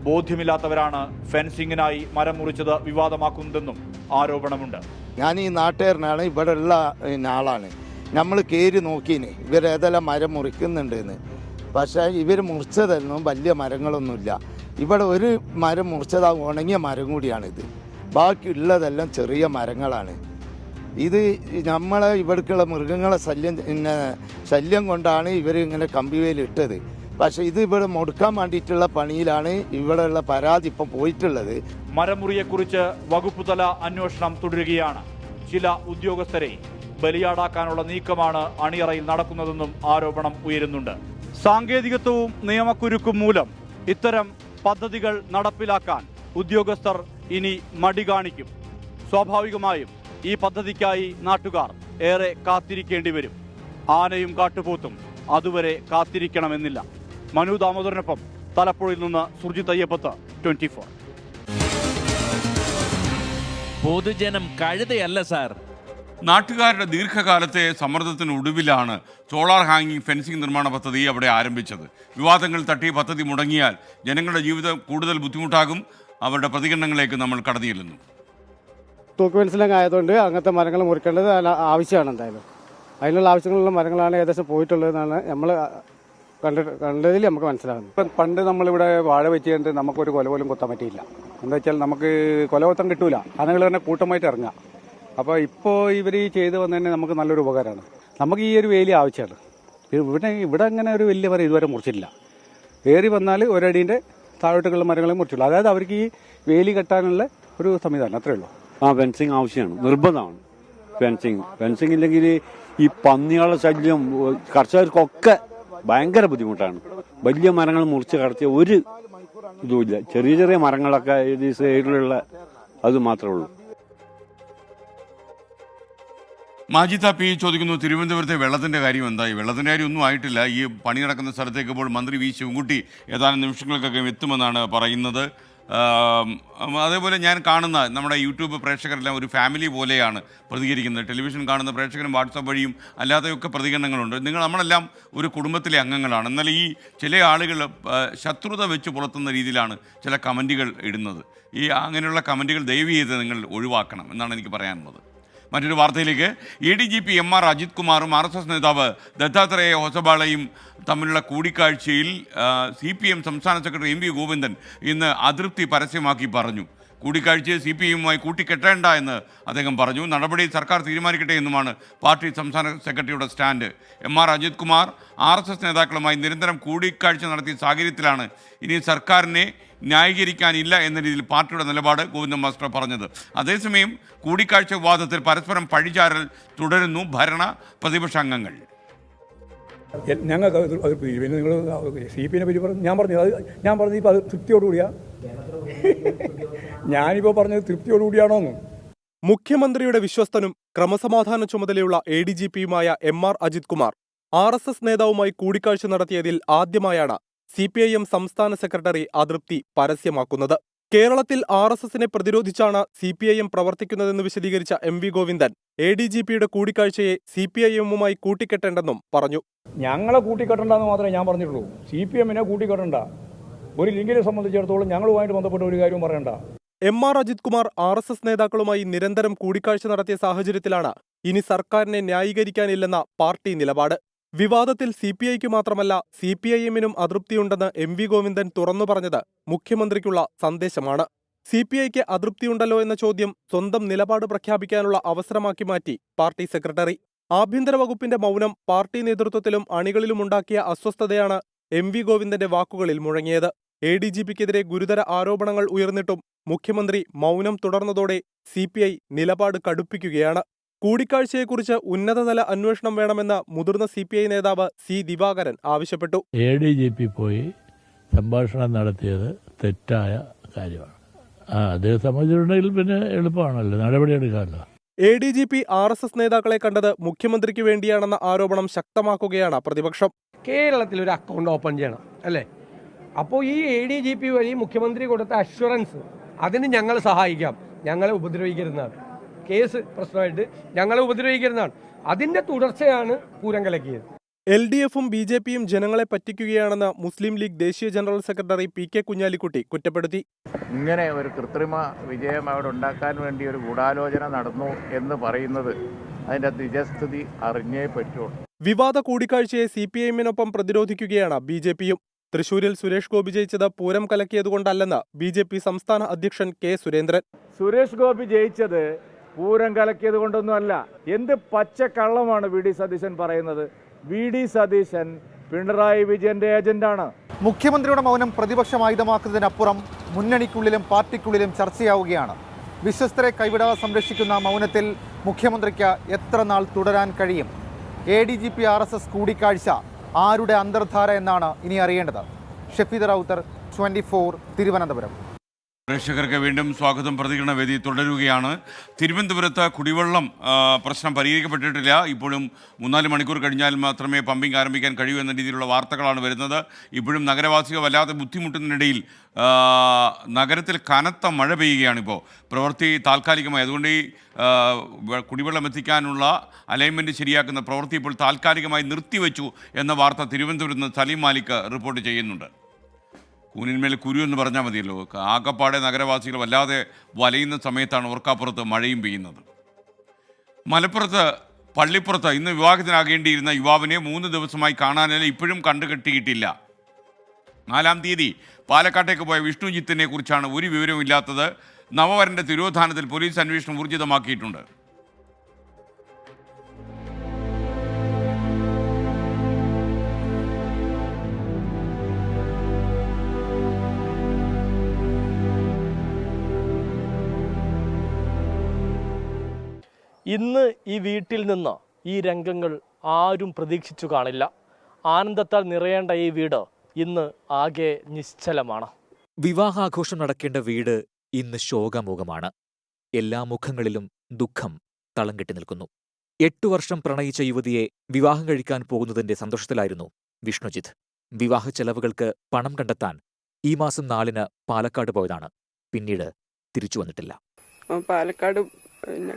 ബോധ്യമില്ലാത്തവരാണ് ഫെൻസിങ്ങിനായി മരം മുറിച്ചത് വിവാദമാക്കുന്നതെന്നും ആരോപണമുണ്ട്. ഞാൻ ഈ നാട്ടുകാരനാണ്, ഇവിടെ ഉള്ള ആളാണ്. നമ്മൾ കയറി നോക്കിന് ഇവരേതെല്ലാം മരം മുറിക്കുന്നുണ്ടെന്ന്. പക്ഷേ ഇവർ മുറിച്ചതൊന്നും വലിയ മരങ്ങളൊന്നുമില്ല. ഇവിടെ ഒരു മരം മുറിച്ചത് ഉണങ്ങിയ മരം കൂടിയാണിത്. ബാക്കിയുള്ളതെല്ലാം ചെറിയ മരങ്ങളാണ്. ഇത് നമ്മളെ ഇവിടേക്കുള്ള മൃഗങ്ങളെ ശല്യം കൊണ്ടാണ് ഇവർ ഇങ്ങനെ കമ്പിവേലി ഇട്ടത്. പക്ഷേ ഇത് ഇവിടെ മുടക്കാൻ വേണ്ടിയിട്ടുള്ള പണിയിലാണ് ഇവിടെയുള്ള പരാതി ഇപ്പം പോയിട്ടുള്ളത്. മരമുറിയെക്കുറിച്ച് വകുപ്പുതല അന്വേഷണം തുടരുകയാണ്. ചില ഉദ്യോഗസ്ഥരെ ബലിയാടാക്കാനുള്ള നീക്കമാണ് അണിയറയിൽ നടക്കുന്നതെന്നും ആരോപണം ഉയരുന്നുണ്ട്. സാങ്കേതികത്വവും നിയമക്കുരുക്കും മൂലം ഇത്തരം പദ്ധതികൾ നടപ്പിലാക്കാൻ ഉദ്യോഗസ്ഥർ ഇനി മടി കാണിക്കും. സ്വാഭാവികമായും ഈ പദ്ധതിക്കായി നാട്ടുകാർ ഏറെ കാത്തിരിക്കേണ്ടി വരും. ആനയും കാട്ടുപോത്തും അതുവരെ കാത്തിരിക്കണമെന്നില്ല. മനു ദാമോദരനൊപ്പം തലപ്പുഴയിൽ നിന്ന് സുർജിത് അയ്യപ്പത്ത്, 24. പൊതുജനം കഴുതയല്ല സാർ. നാട്ടുകാരുടെ ദീർഘകാലത്തെ സമ്മർദ്ദത്തിനൊടുവിലാണ് സോളാർ ഹാങ്ങിങ് ഫെൻസിംഗ് നിർമ്മാണ പദ്ധതി അവിടെ ആരംഭിച്ചത്. വിവാദങ്ങൾ തട്ടി പദ്ധതി മുടങ്ങിയാൽ ജനങ്ങളുടെ ജീവിതം കൂടുതൽ ബുദ്ധിമുട്ടാകും. അവരുടെ പ്രതികരണങ്ങളിലേക്ക് നമ്മൾ കടന്നു ചെല്ലുന്നു. തൂക്ക് ഫെൻസിലൊക്കെ ആയതുകൊണ്ട് അങ്ങനത്തെ മരങ്ങൾ മുറിക്കേണ്ടത് ആവശ്യമാണ്. എന്തായാലും അതിനുള്ള ആവശ്യങ്ങളുള്ള മരങ്ങളാണ് ഏകദേശം പോയിട്ടുള്ളതെന്നാണ് നമ്മൾ കണ്ടതിൽ നമുക്ക് മനസ്സിലാകുന്നത്. ഇപ്പം പണ്ട് നമ്മളിവിടെ വാഴ വെച്ചുകൊണ്ട് നമുക്കൊരു കൊല പോലും കൊത്താൻ പറ്റിയില്ല. എന്താ വെച്ചാൽ നമുക്ക് കൊല കൊത്താൻ കിട്ടൂല, ആനകൾ തന്നെ കൂട്ടമായിട്ട് ഇറങ്ങാം. അപ്പോൾ ഇപ്പോൾ ഇവർ ചെയ്ത് വന്നതന്നെ നമുക്ക് നല്ലൊരു ഉപകാരമാണ്. നമുക്ക് ഈ ഒരു വേലി ആവശ്യമാണ്. ഇവിടെ അങ്ങനെ ഒരു വലിയ മരം ഇതുവരെ മുറിച്ചിട്ടില്ല. ഏറി വന്നാൽ ഒരടീൻ്റെ താഴോട്ടുള്ള മരങ്ങളെ മുറിച്ചുള്ളൂ. അതായത് അവർക്ക് ഈ വേലി കെട്ടാനുള്ള ഒരു സംവിധാനം, അത്രയേ ഉള്ളൂ. ഫെൻസിങ് ആവശ്യമാണ്, നിർബന്ധമാണ്. ഫെൻസിങ് ഇല്ലെങ്കിൽ ഈ പന്നികളുടെ ശല്യം കർഷകർക്കൊക്കെ ഭയങ്കര ബുദ്ധിമുട്ടാണ്. വലിയ മരങ്ങൾ മുറിച്ച് കടത്തിയ ഒരു ഇതുമില്ല. ചെറിയ ചെറിയ മരങ്ങളൊക്കെ ഈ സൈഡിലുള്ള അത് മാത്രമേ ഉള്ളൂ. മാജിദ് പി ചോദിക്കുന്നു, തിരുവനന്തപുരത്തെ വെള്ളത്തിൻ്റെ കാര്യം എന്തായി? വെള്ളത്തിൻ്റെ കാര്യം ഒന്നും ആയിട്ടില്ല. ഈ പണി നടക്കുന്ന സ്ഥലത്തേക്ക് ഇപ്പോൾ മന്ത്രി വി ശിവൻകുട്ടി ഏതാനും നിമിഷങ്ങൾക്കൊക്കെ എത്തുമെന്നാണ് പറയുന്നത്. അതേപോലെ ഞാൻ കാണുന്ന നമ്മുടെ യൂട്യൂബ് പ്രേക്ഷകരെല്ലാം ഒരു ഫാമിലി പോലെയാണ് പ്രതികരിക്കുന്നത്. ടെലിവിഷൻ കാണുന്ന പ്രേക്ഷകരും വാട്സാപ്പ് വഴിയും അല്ലാതെയൊക്കെ പ്രതികരണങ്ങളുണ്ട്. നമ്മളെല്ലാം ഒരു കുടുംബത്തിലെ അംഗങ്ങളാണ്. എന്നാൽ ഈ ചില ആളുകൾ ശത്രുത വെച്ച് പുലർത്തുന്ന രീതിയിലാണ് ചില കമൻറ്റുകൾ ഇടുന്നത്. അങ്ങനെയുള്ള കമൻറ്റുകൾ ദയവ് ചെയ്ത് നിങ്ങൾ ഒഴിവാക്കണം എന്നാണ് എനിക്ക് പറയാനുള്ളത്. മറ്റൊരു വാർത്തയിലേക്ക്. ADGP MR അജിത് കുമാറും RSS നേതാവ് ദത്താത്രേയ ഹൊസബാളയും തമ്മിലുള്ള കൂടിക്കാഴ്ചയിൽ CPM സംസ്ഥാന സെക്രട്ടറി MV ഗോവിന്ദൻ ഇന്ന് അതൃപ്തി പരസ്യമാക്കി പറഞ്ഞു. കൂടിക്കാഴ്ചയെ CPM-യുമായി കൂട്ടിക്കെട്ടേണ്ട എന്ന് അദ്ദേഹം പറഞ്ഞു. നടപടി സർക്കാർ തീരുമാനിക്കട്ടെ എന്നുമാണ് പാർട്ടി സംസ്ഥാന സെക്രട്ടറിയുടെ stand. MR Ajith Kumar RSS നേതാക്കളുമായി നിരന്തരം കൂടിക്കാഴ്ച നടത്തിയ സാഹചര്യത്തിലാണ് ഇനി സർക്കാരിനെ ന്യായീകരിക്കാനില്ല എന്ന രീതിയിൽ പാർട്ടിയുടെ നിലപാട് ഗോവിന്ദൻ മാസ്റ്റർ പറഞ്ഞത്. അതേസമയം കൂടിക്കാഴ്ച വിവാദത്തിൽ പരസ്പരം പഴിചാരൽ തുടരുന്നു ഭരണ പ്രതിപക്ഷ അംഗങ്ങൾ. ഞങ്ങൾക്ക് പിന്നെ നിങ്ങൾ CPM-നെ പറ്റി പറഞ്ഞു, ഞാൻ പറഞ്ഞത് ഇപ്പോൾ അത് തൃപ്തിയോടുകൂടിയാ? ഞാനിപ്പോൾ പറഞ്ഞത് തൃപ്തിയോടുകൂടിയാണോന്ന്? മുഖ്യമന്ത്രിയുടെ വിശ്വസ്തനും ക്രമസമാധാന ചുമതലയുള്ള ADGP-യുമായ MR അജിത് കുമാർ RSS നേതാവുമായി കൂടിക്കാഴ്ച നടത്തിയതിൽ ആദ്യമായാണ് CPIM സംസ്ഥാന സെക്രട്ടറി അതൃപ്തി പരസ്യമാക്കുന്നത്. കേരളത്തിൽ RSS-നെ പ്രതിരോധിച്ചാണ് CPIM പ്രവർത്തിക്കുന്നതെന്ന് വിശദീകരിച്ച MV ഗോവിന്ദൻ ADGP-യുടെ കൂടിക്കാഴ്ചയെ CPIM-യുമായി കൂട്ടിക്കെട്ടേണ്ടെന്നും പറഞ്ഞു. ഞങ്ങളെ കൂട്ടിക്കെട്ടണ്ടെന്ന് മാത്രമേ ഞാൻ പറഞ്ഞിട്ടുള്ളൂ. CPM-നെ കൂട്ടിക്കെട്ടണ്ട. ഒരു ലിങ്കിനെ സംബന്ധിച്ചിടത്തോളം ഞങ്ങളുമായിട്ട് ബന്ധപ്പെട്ട ഒരു കാര്യവും പറയണ്ട. MR അജിത് കുമാർ RSS നേതാക്കളുമായി നിരന്തരം കൂടിക്കാഴ്ച നടത്തിയ സാഹചര്യത്തിലാണ് ഇനി സർക്കാരിനെ ന്യായീകരിക്കാനില്ലെന്ന പാർട്ടി നിലപാട്. വിവാദത്തിൽ CPI-ക്ക് മാത്രമല്ല CPIM-നും അതൃപ്തിയുണ്ടെന്ന് MV ഗോവിന്ദൻ തുറന്നു പറഞ്ഞത് മുഖ്യമന്ത്രിക്കുള്ള സന്ദേശമാണ്. CPI-ക്ക് അതൃപ്തിയുണ്ടല്ലോ എന്ന ചോദ്യം സ്വന്തം നിലപാട് പ്രഖ്യാപിക്കാനുള്ള അവസരമാക്കി മാറ്റി പാർട്ടി സെക്രട്ടറി. ആഭ്യന്തര വകുപ്പിന്റെ മൗനം പാർട്ടി നേതൃത്വത്തിലും അണികളിലുമുണ്ടാക്കിയ അസ്വസ്ഥതയാണ് MV ഗോവിന്ദന്റെ വാക്കുകളിൽ മുഴങ്ങിയത്. ADGP-ക്കെതിരെ ഗുരുതര ആരോപണങ്ങൾ ഉയർന്നിട്ടും മുഖ്യമന്ത്രി മൗനം തുടർന്നതോടെ CPI നിലപാട് കടുപ്പിക്കുകയാണ്. കൂടിക്കാഴ്ചയെക്കുറിച്ച് ഉന്നതതല അന്വേഷണം വേണമെന്ന് മുതിർന്ന CPI നേതാവ് C ദിവാകരൻ ആവശ്യപ്പെട്ടു. ADGP പോയി സംഭാഷണം നടത്തിയത് തെറ്റായ കാര്യമാണ്. അതേ സംബന്ധിച്ചിട്ടുണ്ടെങ്കിൽ പിന്നെ എളുപ്പമാണല്ലോ, നടപടിയെടുക്കാമല്ലോ. ADGP RSS നേതാക്കളെ കണ്ടത് മുഖ്യമന്ത്രിക്ക് വേണ്ടിയാണെന്ന ആരോപണം ശക്തമാക്കുകയാണ് പ്രതിപക്ഷം. കേരളത്തിൽ ഒരു അക്കൗണ്ട് ഓപ്പൺ ചെയ്യണം അല്ലേ? അപ്പോൾ ഈ ADGP വഴി മുഖ്യമന്ത്രി കൊടുത്ത അഷ്വറൻസ്, അതിന് ഞങ്ങൾ സഹായിക്കാം, ഞങ്ങളെ ഉപദ്രവിക്കരുതാണ്. കേസ് പ്രശ്നമായിട്ട് ഞങ്ങളെ ഉപദ്രവിക്കരുതാണ്. അതിന്റെ തുടർച്ചയാണ് പൂരം കലക്കിയത്. LDF-ഉം BJP-യും ജനങ്ങളെ പറ്റിക്കുകയാണെന്ന് മുസ്ലിം ലീഗ് ദേശീയ ജനറൽ സെക്രട്ടറി PK കുഞ്ഞാലിക്കുട്ടി കുറ്റപ്പെടുത്തി. ഇങ്ങനെ ഒരു കൃത്രിമ വിജയം അവിടെ ഉണ്ടാക്കാൻ വേണ്ടി ഒരു ഗൂഢാലോചന നടന്നു എന്ന് പറയുന്നത് അതിന്റെ നിജസ്ഥിതി അറിഞ്ഞേ പറ്റുള്ളൂ. വിവാദ കൂടിക്കാഴ്ചയെ CPIM-നൊപ്പം പ്രതിരോധിക്കുകയാണ് BJP-യും. തൃശൂരിൽ സുരേഷ് ഗോപി ജയിച്ചത് പൂരം കലക്കിയതുകൊണ്ടല്ലെന്ന് BJP സംസ്ഥാന അധ്യക്ഷൻ K സുരേന്ദ്രൻ. സുരേഷ് ഗോപി ജയിച്ചത് പൂരം കലക്കിയത് കൊണ്ടൊന്നുമല്ല. എന്ത് പച്ചക്കള്ളമാണ് VD സതീശൻ പറയുന്നത്? VD സതീശൻ പിണറായി വിജയന്റെ ഏജന്റാണ്. മുഖ്യമന്ത്രിയുടെ മൗനം പ്രതിപക്ഷം ആയുധമാക്കുന്നതിനപ്പുറം മുന്നണിക്കുള്ളിലും പാർട്ടിക്കുള്ളിലും ചർച്ചയാവുകയാണ്. വിശ്വസ്തരെ കൈവിടാതെ സംരക്ഷിക്കുന്ന മൗനത്തിൽ മുഖ്യമന്ത്രിക്ക് എത്ര നാൾ തുടരാൻ കഴിയും? ADGP RSS കൂടിക്കാഴ്ച ആരുടെ അന്തർധാര എന്നാണ് ഇനി അറിയേണ്ടത്. ഷഫീദ് റൌത്തർ, 24 തിരുവനന്തപുരം. പ്രേക്ഷകർക്ക് വീണ്ടും സ്വാഗതം. പ്രതികരണ വേദി തുടരുകയാണ്. തിരുവനന്തപുരത്ത് കുടിവെള്ളം പ്രശ്നം പരിഹരിക്കപ്പെട്ടിട്ടില്ല. ഇപ്പോഴും 3-4 മണിക്കൂർ കഴിഞ്ഞാൽ മാത്രമേ പമ്പിംഗ് ആരംഭിക്കാൻ കഴിയൂ എന്ന രീതിയിലുള്ള വാർത്തകളാണ് വരുന്നത്. ഇപ്പോഴും നഗരവാസികൾ വല്ലാതെ ബുദ്ധിമുട്ടുന്നതിനിടയിൽ നഗരത്തിൽ കനത്ത മഴ പെയ്യുകയാണിപ്പോൾ. പ്രവൃത്തി താൽക്കാലികമായി, അതുകൊണ്ട് ഈ കുടിവെള്ളം എത്തിക്കാനുള്ള അലൈൻമെൻറ്റ് ശരിയാക്കുന്ന പ്രവൃത്തി ഇപ്പോൾ താൽക്കാലികമായി നിർത്തിവെച്ചു എന്ന വാർത്ത തിരുവനന്തപുരത്ത് നിന്ന് സലീം മാലിക് റിപ്പോർട്ട് ചെയ്യുന്നുണ്ട്. കൂനിന്മേൽ കുരു എന്ന് പറഞ്ഞാൽ മതിയല്ലോ. ആകപ്പാടെ നഗരവാസികൾ വല്ലാതെ വലയുന്ന സമയത്താണ് ഓർക്കാപ്പുറത്ത് മഴയും പെയ്യുന്നത്. മലപ്പുറത്ത് പള്ളിപ്പുറത്ത് ഇന്ന് വിവാഹത്തിനാകേണ്ടിയിരുന്ന യുവാവിനെ 3 ദിവസമായി കാണാനില്ല. ഇപ്പോഴും കണ്ടുകെട്ടിയിട്ടില്ല. 4-ാം തീയതി പാലക്കാട്ടേക്ക് പോയ വിഷ്ണുജിത്തിനെ കുറിച്ചാണ് ഒരു വിവരവും ഇല്ലാത്തത്. നവവരൻ്റെ തിരോധാനത്തിൽ പോലീസ് അന്വേഷണം ഊർജിതമാക്കിയിട്ടുണ്ട്. ഇന്ന് ഈ വീട്ടിൽ നിന്ന് ഈ രംഗങ്ങൾ ആരും പ്രതീക്ഷിച്ചു കാണില്ല. ആനന്ദത്താൽ നിറയേണ്ട ഈ വീട് ഇന്ന് ആകെ നിശ്ചലമാണ്. വിവാഹാഘോഷം നടക്കേണ്ട വീട് ഇന്ന് ശോകമുഖമാണ്. എല്ലാ മുഖങ്ങളിലും ദുഃഖം തളം കെട്ടി നിൽക്കുന്നു. 8 വർഷം പ്രണയിച്ച യുവതിയെ വിവാഹം കഴിക്കാൻ പോകുന്നതിന്റെ സന്തോഷത്തിലായിരുന്നു വിഷ്ണുജിത്ത്. വിവാഹ ചെലവുകൾക്ക് പണം കണ്ടെത്താൻ ഈ മാസം 4-ന് പാലക്കാട് പോയതാണ്. പിന്നീട് തിരിച്ചു വന്നിട്ടില്ല. പാലക്കാട്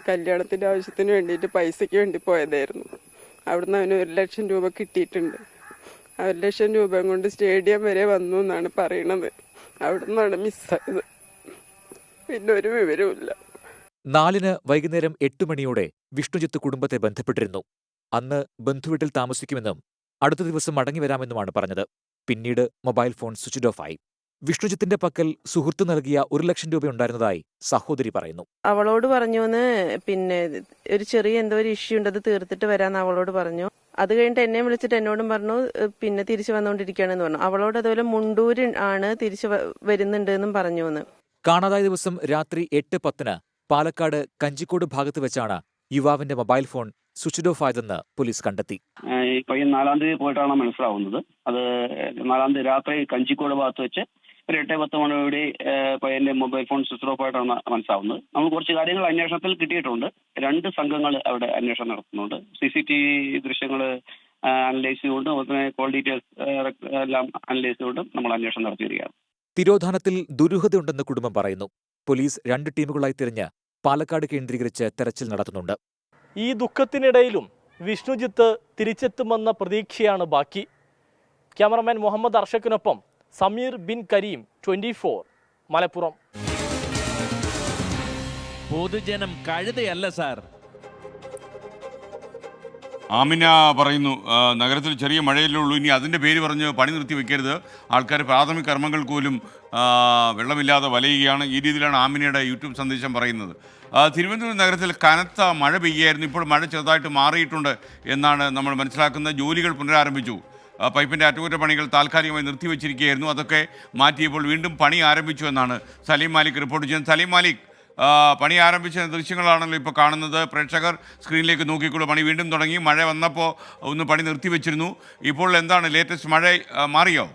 കല്യാണത്തിന്റെ ആവശ്യത്തിന് വേണ്ടിയിട്ട് പൈസയ്ക്ക് വേണ്ടി പോയതായിരുന്നു. അവിടുന്ന് അവന് 1 ലക്ഷം രൂപ കിട്ടിയിട്ടുണ്ട്. 1 ലക്ഷം രൂപ കൊണ്ട് സ്റ്റേഡിയം വരെ വന്നു എന്നാണ് പറയണത്. അവിടുന്നാണ് മിസ്സായത്. പിന്നെ ഒരു വിവരവുമില്ല. 4-ന് വൈകുന്നേരം 8 മണിയോടെ വിഷ്ണുജിത്ത് കുടുംബത്തെ ബന്ധപ്പെട്ടിരുന്നു. അന്ന് ബന്ധുവീട്ടിൽ താമസിക്കുമെന്നും അടുത്ത ദിവസം മടങ്ങിവരാമെന്നുമാണ് പറഞ്ഞത്. പിന്നീട് മൊബൈൽ ഫോൺ സ്വിച്ച് ഓഫ് ആയി. വിഷ്ണുജിത്തിന്റെ പക്കൽ സുഹൃത്ത് നൽകിയ 1 ലക്ഷം രൂപ ഉണ്ടായിരുന്നതായി സഹോദരി പറയുന്നു. അവളോട് പറഞ്ഞു പിന്നെ ഒരു ചെറിയ എന്തോ ഒരു ഇഷ്യൂ ഉണ്ട്, അത് തീർത്തിട്ട് വരാന്ന് അവളോട് പറഞ്ഞു. അത് കഴിഞ്ഞിട്ട് എന്നെ വിളിച്ചിട്ട് എന്നോടും പറഞ്ഞു പിന്നെ തിരിച്ചു വന്നുകൊണ്ടിരിക്കുകയാണെന്ന് പറഞ്ഞു. അവളോട് അതുപോലെ മുണ്ടൂര് ആണ് തിരിച്ചു വരുന്നുണ്ട് എന്നും പറഞ്ഞു. കാണാതായ ദിവസം രാത്രി 8:10-ന് പാലക്കാട് കഞ്ചിക്കോട് ഭാഗത്ത് വെച്ചാണ് യുവാവിന്റെ മൊബൈൽ ഫോൺ സ്വിച്ച് ഓഫ് ആയതെന്ന് പോലീസ് കണ്ടെത്തി. ഈ പയ്യൻ 4-ാം തീയതി പോയിട്ടാണ് മനസ്സിലാവുന്നത്. അത് 4-ാം തീയതി രാത്രി കഞ്ചിക്കോട് ഭാഗത്ത് വെച്ച് ഒരു 8-10 മണിയോടെ പയ്യന്റെ മൊബൈൽ ഫോൺ സ്വിച്ച് ഓഫ് ആയിട്ടാണ് മനസ്സിലാവുന്നത്. നമ്മൾ കുറച്ച് കാര്യങ്ങൾ അന്വേഷണത്തിൽ കിട്ടിയിട്ടുണ്ട്. 2 സംഘങ്ങൾ അവിടെ അന്വേഷണം നടത്തുന്നുണ്ട്. CCTV ദൃശ്യങ്ങൾ അനലൈസ് ചെയ്തുകൊണ്ട് അതുപോലെ കോൾ ഡീറ്റെയിൽസ് എല്ലാം അനലൈസ് ചെയ്തുകൊണ്ട് നമ്മൾ അന്വേഷണം നടത്തി വരികയാണ്. തിരോധാനത്തിൽ ദുരൂഹതയുണ്ടെന്ന് കുടുംബം പറയുന്നു. പോലീസ് 2 ടീമുകളായി തിരിഞ്ഞ് പാലക്കാട് കേന്ദ്രീകരിച്ച് തെരച്ചിൽ നടത്തുന്നുണ്ട്. ഈ ദുഃഖത്തിനിടയിലും വിഷ്ണുജിത്ത് തിരിച്ചെത്തുമെന്ന പ്രതീക്ഷയാണ് ബാക്കി. ക്യാമറമാൻ മുഹമ്മദ് അർഷക്കിനൊപ്പം സമീർ ബിൻ കരീം, 24 മലപ്പുറം. പൊതുജനം കഴുതയല്ല സാർ. ആമിന പറയുന്നു, നഗരത്തിൽ ചെറിയ മഴയല്ലേ ഉള്ളൂ, ഇനി അതിൻ്റെ പേര് പറഞ്ഞ് പണി നിർത്തി വെക്കരുത്. ആൾക്കാർ പ്രാഥമിക കർമ്മങ്ങൾക്ക് പോലും വെള്ളമില്ലാതെ വലയുകയാണ്. ഈ രീതിയിലാണ് ആമിനയുടെ യൂട്യൂബ് സന്ദേശം പറയുന്നത്. തിരുവനന്തപുരം നഗരത്തിൽ കനത്ത മഴ പെയ്യുകയായിരുന്നു. ഇപ്പോൾ മഴ ചെറുതായിട്ട് മാറിയിട്ടുണ്ട് എന്നാണ് നമ്മൾ മനസ്സിലാക്കുന്നത്. ജോലികൾ പുനരാരംഭിച്ചു. പൈപ്പിൻ്റെ അറ്റകുറ്റപ്പണികൾ താൽക്കാലികമായി നിർത്തിവെച്ചിരിക്കുകയായിരുന്നു. അതൊക്കെ മാറ്റിയപ്പോൾ വീണ്ടും പണി ആരംഭിച്ചു എന്നാണ് സലീം മാലിക് റിപ്പോർട്ട് ചെയ്യുന്നത്. സലീം മാലിക്, പണി ആരംഭിച്ച ദൃശ്യങ്ങളാണല്ലോ ഇപ്പോൾ കാണുന്നത്. പ്രേക്ഷകർ സ്ക്രീനിലേക്ക് നോക്കിക്കോളൂ. പണി വീണ്ടും തുടങ്ങി. മഴ വന്നപ്പോൾ ഒന്ന് പണി നിർത്തിവെച്ചിരുന്നു. ഇപ്പോൾ എന്താണ് ലേറ്റസ്റ്റ്? മഴ മാറിയോ?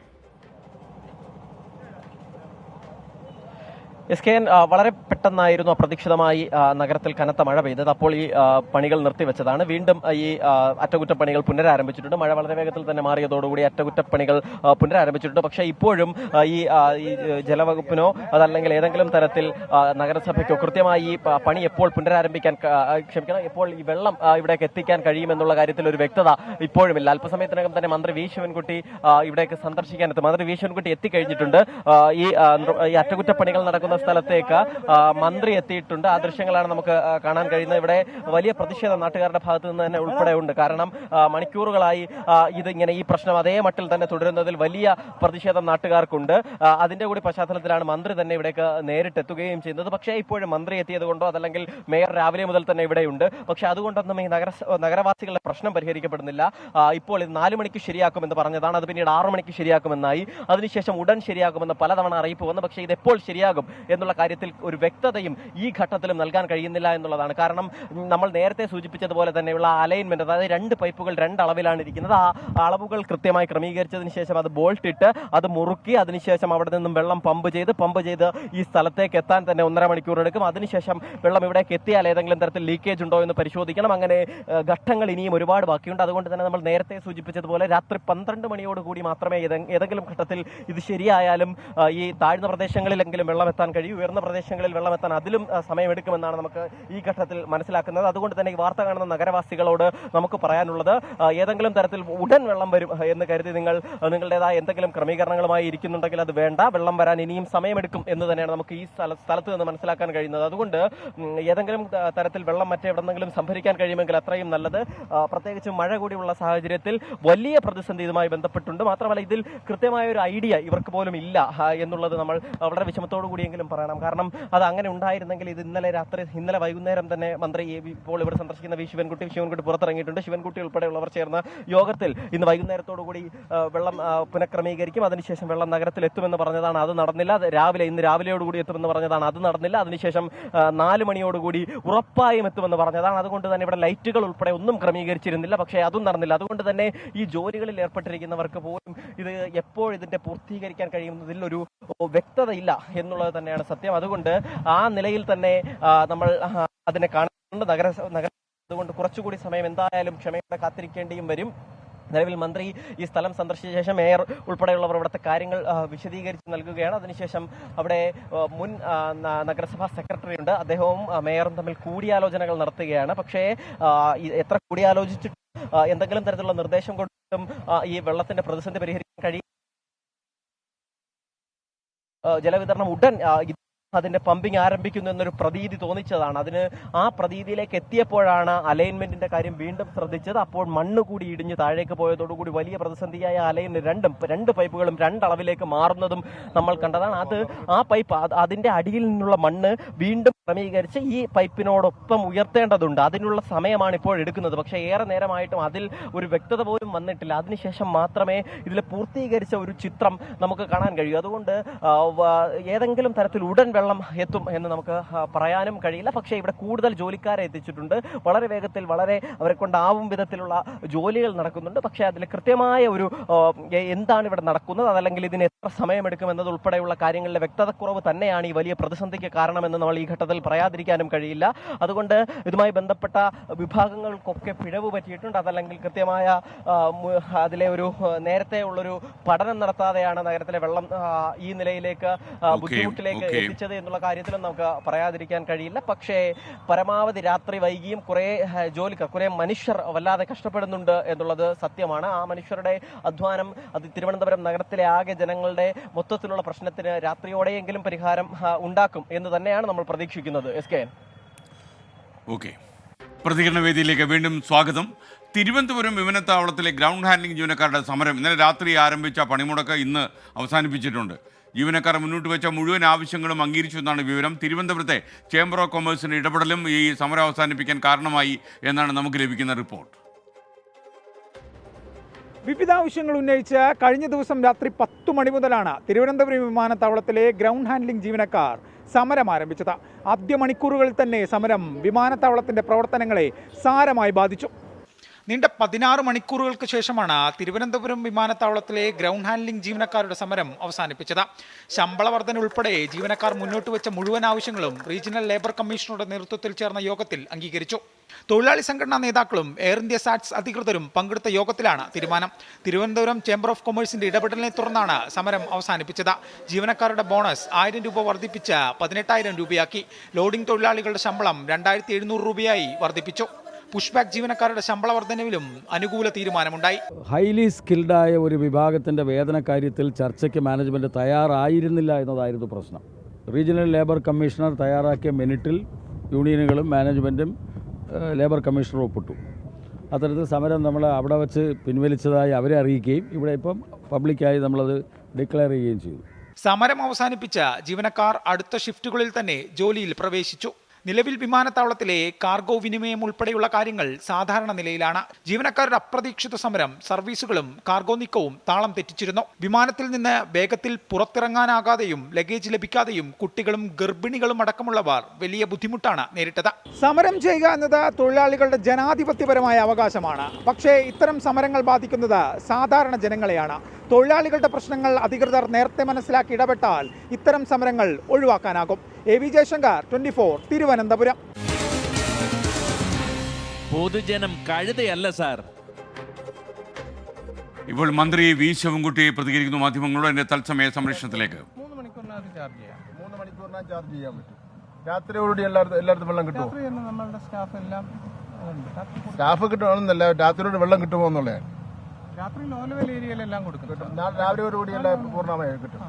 SKN, വളരെ പെട്ടെന്നായിരുന്നു അപ്രതീക്ഷിതമായി നഗരത്തിൽ കനത്ത മഴ പെയ്തത്. അപ്പോൾ ഈ പണികൾ നിർത്തിവെച്ചതാണ്. വീണ്ടും ഈ അറ്റകുറ്റപ്പണികൾ പുനരാരംഭിച്ചിട്ടുണ്ട്. മഴ വളരെ വേഗത്തിൽ തന്നെ മാറിയതോടുകൂടി അറ്റകുറ്റപ്പണികൾ പുനരാരംഭിച്ചിട്ടുണ്ട്. പക്ഷേ ഇപ്പോഴും ഈ ജലവകുപ്പിനോ അതല്ലെങ്കിൽ ഏതെങ്കിലും തരത്തിൽ നഗരസഭയ്ക്കോ കൃത്യമായി ഈ പണി എപ്പോൾ പുനരാരംഭിക്കാൻ എപ്പോൾ ഈ വെള്ളം ഇവിടേക്ക് എത്തിക്കാൻ കഴിയുമെന്നുള്ള കാര്യത്തിൽ ഒരു വ്യക്തത ഇപ്പോഴുമില്ല. അല്പസമയത്തിനകം തന്നെ മന്ത്രി വി ശിവൻകുട്ടി ഇവിടേക്ക് സന്ദർശിക്കാനെത്തും. മന്ത്രി വി ശിവൻകുട്ടി എത്തിക്കഴിഞ്ഞിട്ടുണ്ട്. ഈ അറ്റകുറ്റപ്പണികൾ നടക്കുന്ന സ്ഥലത്തേക്ക് മന്ത്രി എത്തിയിട്ടുണ്ട്. ആ ദൃശ്യങ്ങളാണ് നമുക്ക് കാണാൻ കഴിയുന്നത്. ഇവിടെ വലിയ പ്രതിഷേധം നാട്ടുകാരുടെ ഭാഗത്തു നിന്ന് തന്നെ ഉൾപ്പെടെ ഉണ്ട്. കാരണം മണിക്കൂറുകളായി ഇതിങ്ങനെ ഈ പ്രശ്നം അതേ മട്ടിൽ തന്നെ തുടരുന്നതിൽ വലിയ പ്രതിഷേധം നാട്ടുകാർക്കുണ്ട്. അതിന്റെ കൂടി പശ്ചാത്തലത്തിലാണ് മന്ത്രി തന്നെ ഇവിടേക്ക് നേരിട്ടെത്തുകയും ചെയ്യുന്നത്. പക്ഷേ ഇപ്പോഴും മന്ത്രി എത്തിയത് കൊണ്ടോ അതല്ലെങ്കിൽ മേയർ രാവിലെ മുതൽ തന്നെ ഇവിടെയുണ്ട്. പക്ഷേ അതുകൊണ്ടൊന്നും ഈ നഗരവാസികളുടെ പ്രശ്നം പരിഹരിക്കപ്പെടുന്നില്ല. ഇപ്പോൾ ഇത് 4 മണിക്ക് ശരിയാക്കുമെന്ന് പറഞ്ഞതാണ്. അത് പിന്നീട് 6 മണിക്ക് ശരിയാക്കുമെന്നായി. അതിനുശേഷം ഉടൻ ശരിയാക്കുമെന്ന് പലതവണ അറിയിപ്പ് വന്നു. പക്ഷേ ഇതെപ്പോൾ ശരിയാകും എന്നുള്ള കാര്യത്തിൽ ഒരു വ്യക്തതയും ഈ ഘട്ടത്തിലും നൽകാൻ കഴിയുന്നില്ല എന്നുള്ളതാണ്. കാരണം നമ്മൾ നേരത്തെ സൂചിപ്പിച്ചതുപോലെ തന്നെയുള്ള അലൈൻമെന്റ്, അതായത് 2 പൈപ്പുകൾ 2 അളവിലാണ് ഇരിക്കുന്നത്. ആ അളവുകൾ കൃത്യമായി ക്രമീകരിച്ചതിന് ശേഷം അത് ബോൾട്ട് ഇട്ട് അത് മുറുക്കി അതിനുശേഷം അവിടെ നിന്നും വെള്ളം പമ്പ് ചെയ്ത് ഈ സ്ഥലത്തേക്ക് എത്താൻ തന്നെ 1.5 മണിക്കൂർ എടുക്കും. അതിനുശേഷം വെള്ളം ഇവിടേക്ക് എത്തിയാൽ ഏതെങ്കിലും തരത്തിൽ ലീക്കേജ് ഉണ്ടോ എന്ന് പരിശോധിക്കണം. അങ്ങനെ ഘട്ടങ്ങൾ ഇനിയും ഒരുപാട് ബാക്കിയുണ്ട്. അതുകൊണ്ട് തന്നെ നമ്മൾ നേരത്തെ സൂചിപ്പിച്ചതുപോലെ രാത്രി 12 മണിയോടുകൂടി മാത്രമേ ഏതെങ്കിലും ഘട്ടത്തിൽ ഇത് ശരിയായാലും ഈ താഴ്ന്ന പ്രദേശങ്ങളിലെങ്കിലും വെള്ളം എത്താൻ കഴിയും. ഉയർന്ന പ്രദേശങ്ങളിൽ വെള്ളം എത്താൻ അതിലും സമയമെടുക്കുമെന്നാണ് നമുക്ക് ഈ ഘട്ടത്തിൽ മനസ്സിലാക്കുന്നത്. അതുകൊണ്ട് തന്നെ ഈ വാർത്ത കാണുന്ന നഗരവാസികളോട് നമുക്ക് പറയാനുള്ളത്, ഏതെങ്കിലും തരത്തിൽ ഉടൻ വെള്ളം വരും എന്ന് കരുതി നിങ്ങളുടേതായ എന്തെങ്കിലും ക്രമീകരണങ്ങളുമായി ഇരിക്കുന്നുണ്ടെങ്കിൽ അത് വേണ്ട. വെള്ളം വരാൻ ഇനിയും സമയമെടുക്കും എന്ന് തന്നെയാണ് നമുക്ക് ഈ സ്ഥലത്ത് നിന്ന് മനസ്സിലാക്കാൻ കഴിയുന്നത്. അതുകൊണ്ട് ഏതെങ്കിലും തരത്തിൽ വെള്ളം മറ്റെവിടെന്നെങ്കിലും സംഭരിക്കാൻ കഴിയുമെങ്കിൽ അത്രയും നല്ലത്. പ്രത്യേകിച്ച് മഴ കൂടിയുള്ള സാഹചര്യത്തിൽ വലിയ പ്രതിസന്ധി ഇതുമായി ബന്ധപ്പെട്ടുണ്ട്. മാത്രമല്ല ഇതിൽ കൃത്യമായ ഒരു ഐഡിയ ഇവർക്ക് പോലും ഇല്ല എന്നുള്ളത് നമ്മൾ വളരെ വിഷമത്തോടു കൂടിയെങ്കിലും പറയണം. കാരണം അത് അങ്ങനെ ഉണ്ടായിരുന്നെങ്കിൽ ഇത് ഇന്നലെ വൈകുന്നേരം തന്നെ മന്ത്രി ഇപ്പോൾ ഇവിടെ സന്ദർശിക്കുന്ന ശിവൻകുട്ടി പുറത്തിറങ്ങിയിട്ടുണ്ട്. ശിവൻകുട്ടി ഉൾപ്പെടെയുള്ളവർ ചേർന്ന യോഗത്തിൽ ഇന്ന് വൈകുന്നേരത്തോടു കൂടി വെള്ളം പുനഃക്രമീകരിക്കും. അതിനുശേഷം വെള്ളം നഗരത്തിൽ എത്തുമെന്ന് പറഞ്ഞതാണ്, അത് നടന്നില്ല. ഇന്ന് രാവിലെയോടുകൂടി എത്തുമെന്ന് പറഞ്ഞതാണ്, അത് നടന്നില്ല. അതിനുശേഷം 4 മണിയോടുകൂടി ഉറപ്പായും എത്തുമെന്ന് പറഞ്ഞതാണ്. അതുകൊണ്ട് തന്നെ ഇവിടെ ലൈറ്റുകൾ ഉൾപ്പെടെ ഒന്നും ക്രമീകരിച്ചിരുന്നില്ല, പക്ഷേ അതും നടന്നില്ല. അതുകൊണ്ട് തന്നെ ഈ ജോലികളിൽ ഏർപ്പെട്ടിരിക്കുന്നവർക്ക് പോലും ഇത് എപ്പോൾ ഇതിന്റെ പൂർത്തീകരിക്കാൻ കഴിയുന്നതിൽ ഒരു വ്യക്തതയില്ല എന്നുള്ളത് തന്നെയാണ് സത്യം. അതുകൊണ്ട് ആ നിലയിൽ തന്നെ നമ്മൾ അതിനെ കാണുന്നുണ്ട് നഗര. അതുകൊണ്ട് കുറച്ചുകൂടി സമയം എന്തായാലും ക്ഷമയോടെ കാത്തിരിക്കേണ്ടിയും വരും. നിലവിൽ മന്ത്രി ഈ സ്ഥലം സന്ദർശിച്ച ശേഷം മേയർ ഉൾപ്പെടെയുള്ളവർ ഇവിടുത്തെ കാര്യങ്ങൾ വിശദീകരിച്ച് നൽകുകയാണ്. അതിനുശേഷം അവിടെ മുൻ നഗരസഭാ സെക്രട്ടറി ഉണ്ട്, അദ്ദേഹവും മേയറും തമ്മിൽ കൂടിയാലോചനകൾ നടത്തുകയാണ്. പക്ഷേ എത്ര കൂടിയാലോചിച്ചിട്ട് എന്തെങ്കിലും തരത്തിലുള്ള നിർദ്ദേശം കൊടുത്തും ഈ വെള്ളത്തിന്റെ പ്രതിസന്ധി പരിഹരിക്കാൻ കഴിയും. ജലവിതരണം ഉടൻ അതിന്റെ പമ്പിങ് ആരംഭിക്കുന്നു എന്നൊരു പ്രതീതി തോന്നിച്ചതാണ്. ആ പ്രതീതിയിലേക്ക് എത്തിയപ്പോഴാണ് അലൈൻമെന്റിന്റെ കാര്യം വീണ്ടും ശ്രദ്ധിച്ചത്. അപ്പോൾ മണ്ണ് കൂടി ഇടിഞ്ഞ് താഴേക്ക് പോയതോടുകൂടി വലിയ പ്രതിസന്ധിയായ രണ്ട് പൈപ്പുകളും 2 അളവിലേക്ക് മാറുന്നതും നമ്മൾ കണ്ടതാണ്. ആ പൈപ്പ് അതിന്റെ അടിയിൽ നിന്നുള്ള മണ്ണ് വീണ്ടും ക്രമീകരിച്ച് ഈ പൈപ്പിനോടൊപ്പം ഉയർത്തേണ്ടതുണ്ട്. അതിനുള്ള സമയമാണ് ഇപ്പോൾ എടുക്കുന്നത്. പക്ഷേ ഏറെ നേരമായിട്ടും അതിൽ ഒരു വ്യക്തത പോലും വന്നിട്ടില്ല. അതിനുശേഷം മാത്രമേ ഇതിൽ പൂർത്തീകരിച്ച ഒരു ചിത്രം നമുക്ക് കാണാൻ കഴിയൂ. അതുകൊണ്ട് ഏതെങ്കിലും തരത്തിൽ ഉടൻ വെള്ളം എത്തും എന്ന് നമുക്ക് പറയാനും കഴിയില്ല. പക്ഷേ ഇവിടെ കൂടുതൽ ജോലിക്കാരെ എത്തിച്ചിട്ടുണ്ട്. വളരെ വേഗത്തിൽ അവരെ കൊണ്ടാവും വിധത്തിലുള്ള ജോലികൾ നടക്കുന്നുണ്ട്. പക്ഷേ അതിൽ കൃത്യമായ ഒരു എന്താണ് ഇവിടെ നടക്കുന്നത്, അതല്ലെങ്കിൽ ഇതിന് എത്ര സമയമെടുക്കും എന്നതുൾപ്പെടെയുള്ള കാര്യങ്ങളിലെ വ്യക്തതക്കുറവ് തന്നെയാണ് ഈ വലിയ പ്രതിസന്ധിക്ക് കാരണമെന്ന് നമ്മൾ ഈ ഘട്ടത്തിൽ പറയാതിരിക്കാനും കഴിയില്ല. അതുകൊണ്ട് ഇതുമായി ബന്ധപ്പെട്ട വിഭാഗങ്ങൾക്കൊക്കെ പിഴവ് പറ്റിയിട്ടുണ്ട്. അതല്ലെങ്കിൽ കൃത്യമായ അതിലെ ഒരു നേരത്തെ ഉള്ളൊരു പഠനം നടത്താതെയാണ് നഗരത്തിലെ വെള്ളം ഈ നിലയിലേക്ക് ബുദ്ധിമുട്ടിലേക്ക് എത്തിച്ചത് എന്നുള്ള കാര്യത്തിലും നമുക്ക് പറയാതിരിക്കാൻ കഴിയില്ല. പക്ഷേ പരമാവധി രാത്രി വൈകിയും കുറെ മനുഷ്യർ വല്ലാതെ കഷ്ടപ്പെടുന്നുണ്ട് എന്നുള്ളത് സത്യമാണ്. ആ മനുഷ്യരുടെ അധ്വാനം അത് തിരുവനന്തപുരം നഗരത്തിലെ ആകെ ജനങ്ങളുടെ മൊത്തത്തിലുള്ള പ്രശ്നത്തിന് രാത്രിയോടെയെങ്കിലും പരിഹാരം ഉണ്ടാക്കും എന്ന് തന്നെയാണ് നമ്മൾ പ്രതീക്ഷിക്കുന്നത്. പ്രതികരണ വേദിയിലേക്ക് വീണ്ടും സ്വാഗതം. തിരുവനന്തപുരം വിമാനത്താവളത്തിലെ ഗ്രൗണ്ട് ഹാൻഡ്ലിംഗ് ജീവനക്കാരുടെ സമരം ഇന്നലെ രാത്രി ആരംഭിച്ച പണിമുടക്ക് ഇന്ന് അവസാനിപ്പിച്ചിട്ടുണ്ട്. ജീവനക്കാർ മുന്നോട്ട് വെച്ച മുഴുവൻ ആവശ്യങ്ങളും അംഗീകരിച്ചു എന്നാണ് വിവരം. തിരുവനന്തപുരത്തെ ചേംബർ ഓഫ് കൊമേഴ്സിന്റെ ഇടപെടലും ഈ സമരം അവസാനിപ്പിക്കാൻ കാരണമായി എന്നാണ് നമുക്ക് ലഭിക്കുന്ന റിപ്പോർട്ട്. വിവിധ ആവശ്യങ്ങൾ ഉന്നയിച്ച് കഴിഞ്ഞ ദിവസം രാത്രി 10 മണി മുതലാണ് തിരുവനന്തപുരം വിമാനത്താവളത്തിലെ ഗ്രൗണ്ട് ഹാൻഡ്ലിംഗ് ജീവനക്കാർ സമരം ആരംഭിച്ചത്. ആദ്യ മണിക്കൂറുകളിൽ തന്നെ സമരം വിമാനത്താവളത്തിന്റെ പ്രവർത്തനങ്ങളെ സാരമായി ബാധിച്ചു. നീണ്ട 16 മണിക്കൂറുകൾക്ക് ശേഷമാണ് തിരുവനന്തപുരം വിമാനത്താവളത്തിലെ ഗ്രൗണ്ട് ഹാൻഡ്ലിംഗ് ജീവനക്കാരുടെ സമരം അവസാനിപ്പിച്ചത്. ശമ്പള വർധന ഉൾപ്പെടെ ജീവനക്കാർ മുന്നോട്ട് വെച്ച മുഴുവൻ ആവശ്യങ്ങളും റീജിയണൽ ലേബർ കമ്മീഷണറുടെ നേതൃത്വത്തിൽ ചേർന്ന യോഗത്തിൽ അംഗീകരിച്ചു. തൊഴിലാളി സംഘടനാ നേതാക്കളും എയർ ഇന്ത്യ സാറ്റ്സ് അധികൃതരും പങ്കെടുത്ത യോഗത്തിലാണ് തീരുമാനം. തിരുവനന്തപുരം ചേംബർ ഓഫ് കൊമേഴ്സിന്റെ ഇടപെടലിനെ തുടർന്നാണ് സമരം അവസാനിപ്പിച്ചത്. ജീവനക്കാരുടെ ബോണസ് 1000 രൂപ വർദ്ധിപ്പിച്ച് 18,000 രൂപയാക്കി. ലോഡിംഗ് തൊഴിലാളികളുടെ ശമ്പളം 2700 രൂപയായി വർദ്ധിപ്പിച്ചു. പുഷ്ബാക്ക് ജീവനക്കാരുടെ ശമ്പള വർധനവിലും അനുകൂല തീരുമാനമുണ്ടായി. ഹൈലി സ്കിൽഡായ ഒരു വിഭാഗത്തിൻ്റെ വേതന കാര്യത്തിൽ ചർച്ചയ്ക്ക് മാനേജ്മെൻറ്റ് തയ്യാറായിരുന്നില്ല എന്നതായിരുന്നു പ്രശ്നം. റീജിയണൽ ലേബർ കമ്മീഷണർ തയ്യാറാക്കിയ മിനിറ്റിൽ യൂണിയനുകളും മാനേജ്മെൻറ്റും ലേബർ കമ്മീഷണറും ഒപ്പിട്ടു. അത്തരത്തിൽ സമരം നമ്മൾ അവിടെ വച്ച് പിൻവലിച്ചതായി അവരെ അറിയിക്കുകയും ഇവിടെ ഇപ്പം പബ്ലിക്കായി നമ്മളത് ഡിക്ലെയർ ചെയ്യുകയും ചെയ്തു. സമരം അവസാനിപ്പിച്ച ജീവനക്കാർ അടുത്ത ഷിഫ്റ്റുകളിൽ തന്നെ ജോലിയിൽ പ്രവേശിച്ചു. നിലവിൽ വിമാനത്താവളത്തിലെ കാർഗോ വിനിമയം ഉൾപ്പെടെയുള്ള കാര്യങ്ങൾ സാധാരണ നിലയിലാണ്. ജീവനക്കാരുടെ അപ്രതീക്ഷിത സമരം സർവീസുകളും കാർഗോ നീക്കവും താളം തെറ്റിച്ചിരുന്നു. വിമാനത്തിൽ നിന്ന് വേഗത്തിൽ പുറത്തിറങ്ങാനാകാതെയും ലഗേജ് ലഭിക്കാതെയും കുട്ടികളും ഗർഭിണികളും അടക്കമുള്ളവർ വലിയ ബുദ്ധിമുട്ടാണ് നേരിട്ടത്. സമരം ചെയ്യുക എന്നത് തൊഴിലാളികളുടെ ജനാധിപത്യപരമായ അവകാശമാണ്. പക്ഷേ ഇത്തരം സമരങ്ങൾ ബാധിക്കുന്നത് സാധാരണ ജനങ്ങളെയാണ്. തൊഴിലാളികളുടെ പ്രശ്നങ്ങൾ അധികൃതർ നേരത്തെ മനസ്സിലാക്കി ഇടപെട്ടാൽ ഇത്തരം സമരങ്ങൾ ഒഴിവാക്കാനാകും. AV ജയശങ്കർ, 24, തിരുവനന്തപുരം. പൊതുജനം കഴുതയല്ല സാർ. ഇപ്പോൾ മന്ത്രി വി ശിവൻകുട്ടി പ്രതികരിക്കുന്നു മാധ്യമങ്ങളോട്. എൻ്റെ തത്സമയ സംരക്ഷണത്തിലേക്ക്. 3 മണിക്കൂറിനകത്ത് ചാർജ് ചെയ്യാം. 3 മണിക്കൂറിനകത്ത് ചാർജ് ചെയ്യാൻ പറ്റും. രാത്രിയോടുകൂടി എല്ലായിടത്തും വെള്ളം കിട്ടുമോ? നമ്മളുടെ സ്റ്റാഫ് എല്ലാം സ്റ്റാഫ് കിട്ടുമെന്നല്ല, രാത്രിയോട് വെള്ളം കിട്ടുമോ എന്നുള്ളതാണ്. രാത്രി ലോ ലെവൽ ഏരിയയിലെല്ലാം കൊടുക്കും. രാവിലെയോടുകൂടി എല്ലാം പൂർണ്ണമായി കിട്ടും.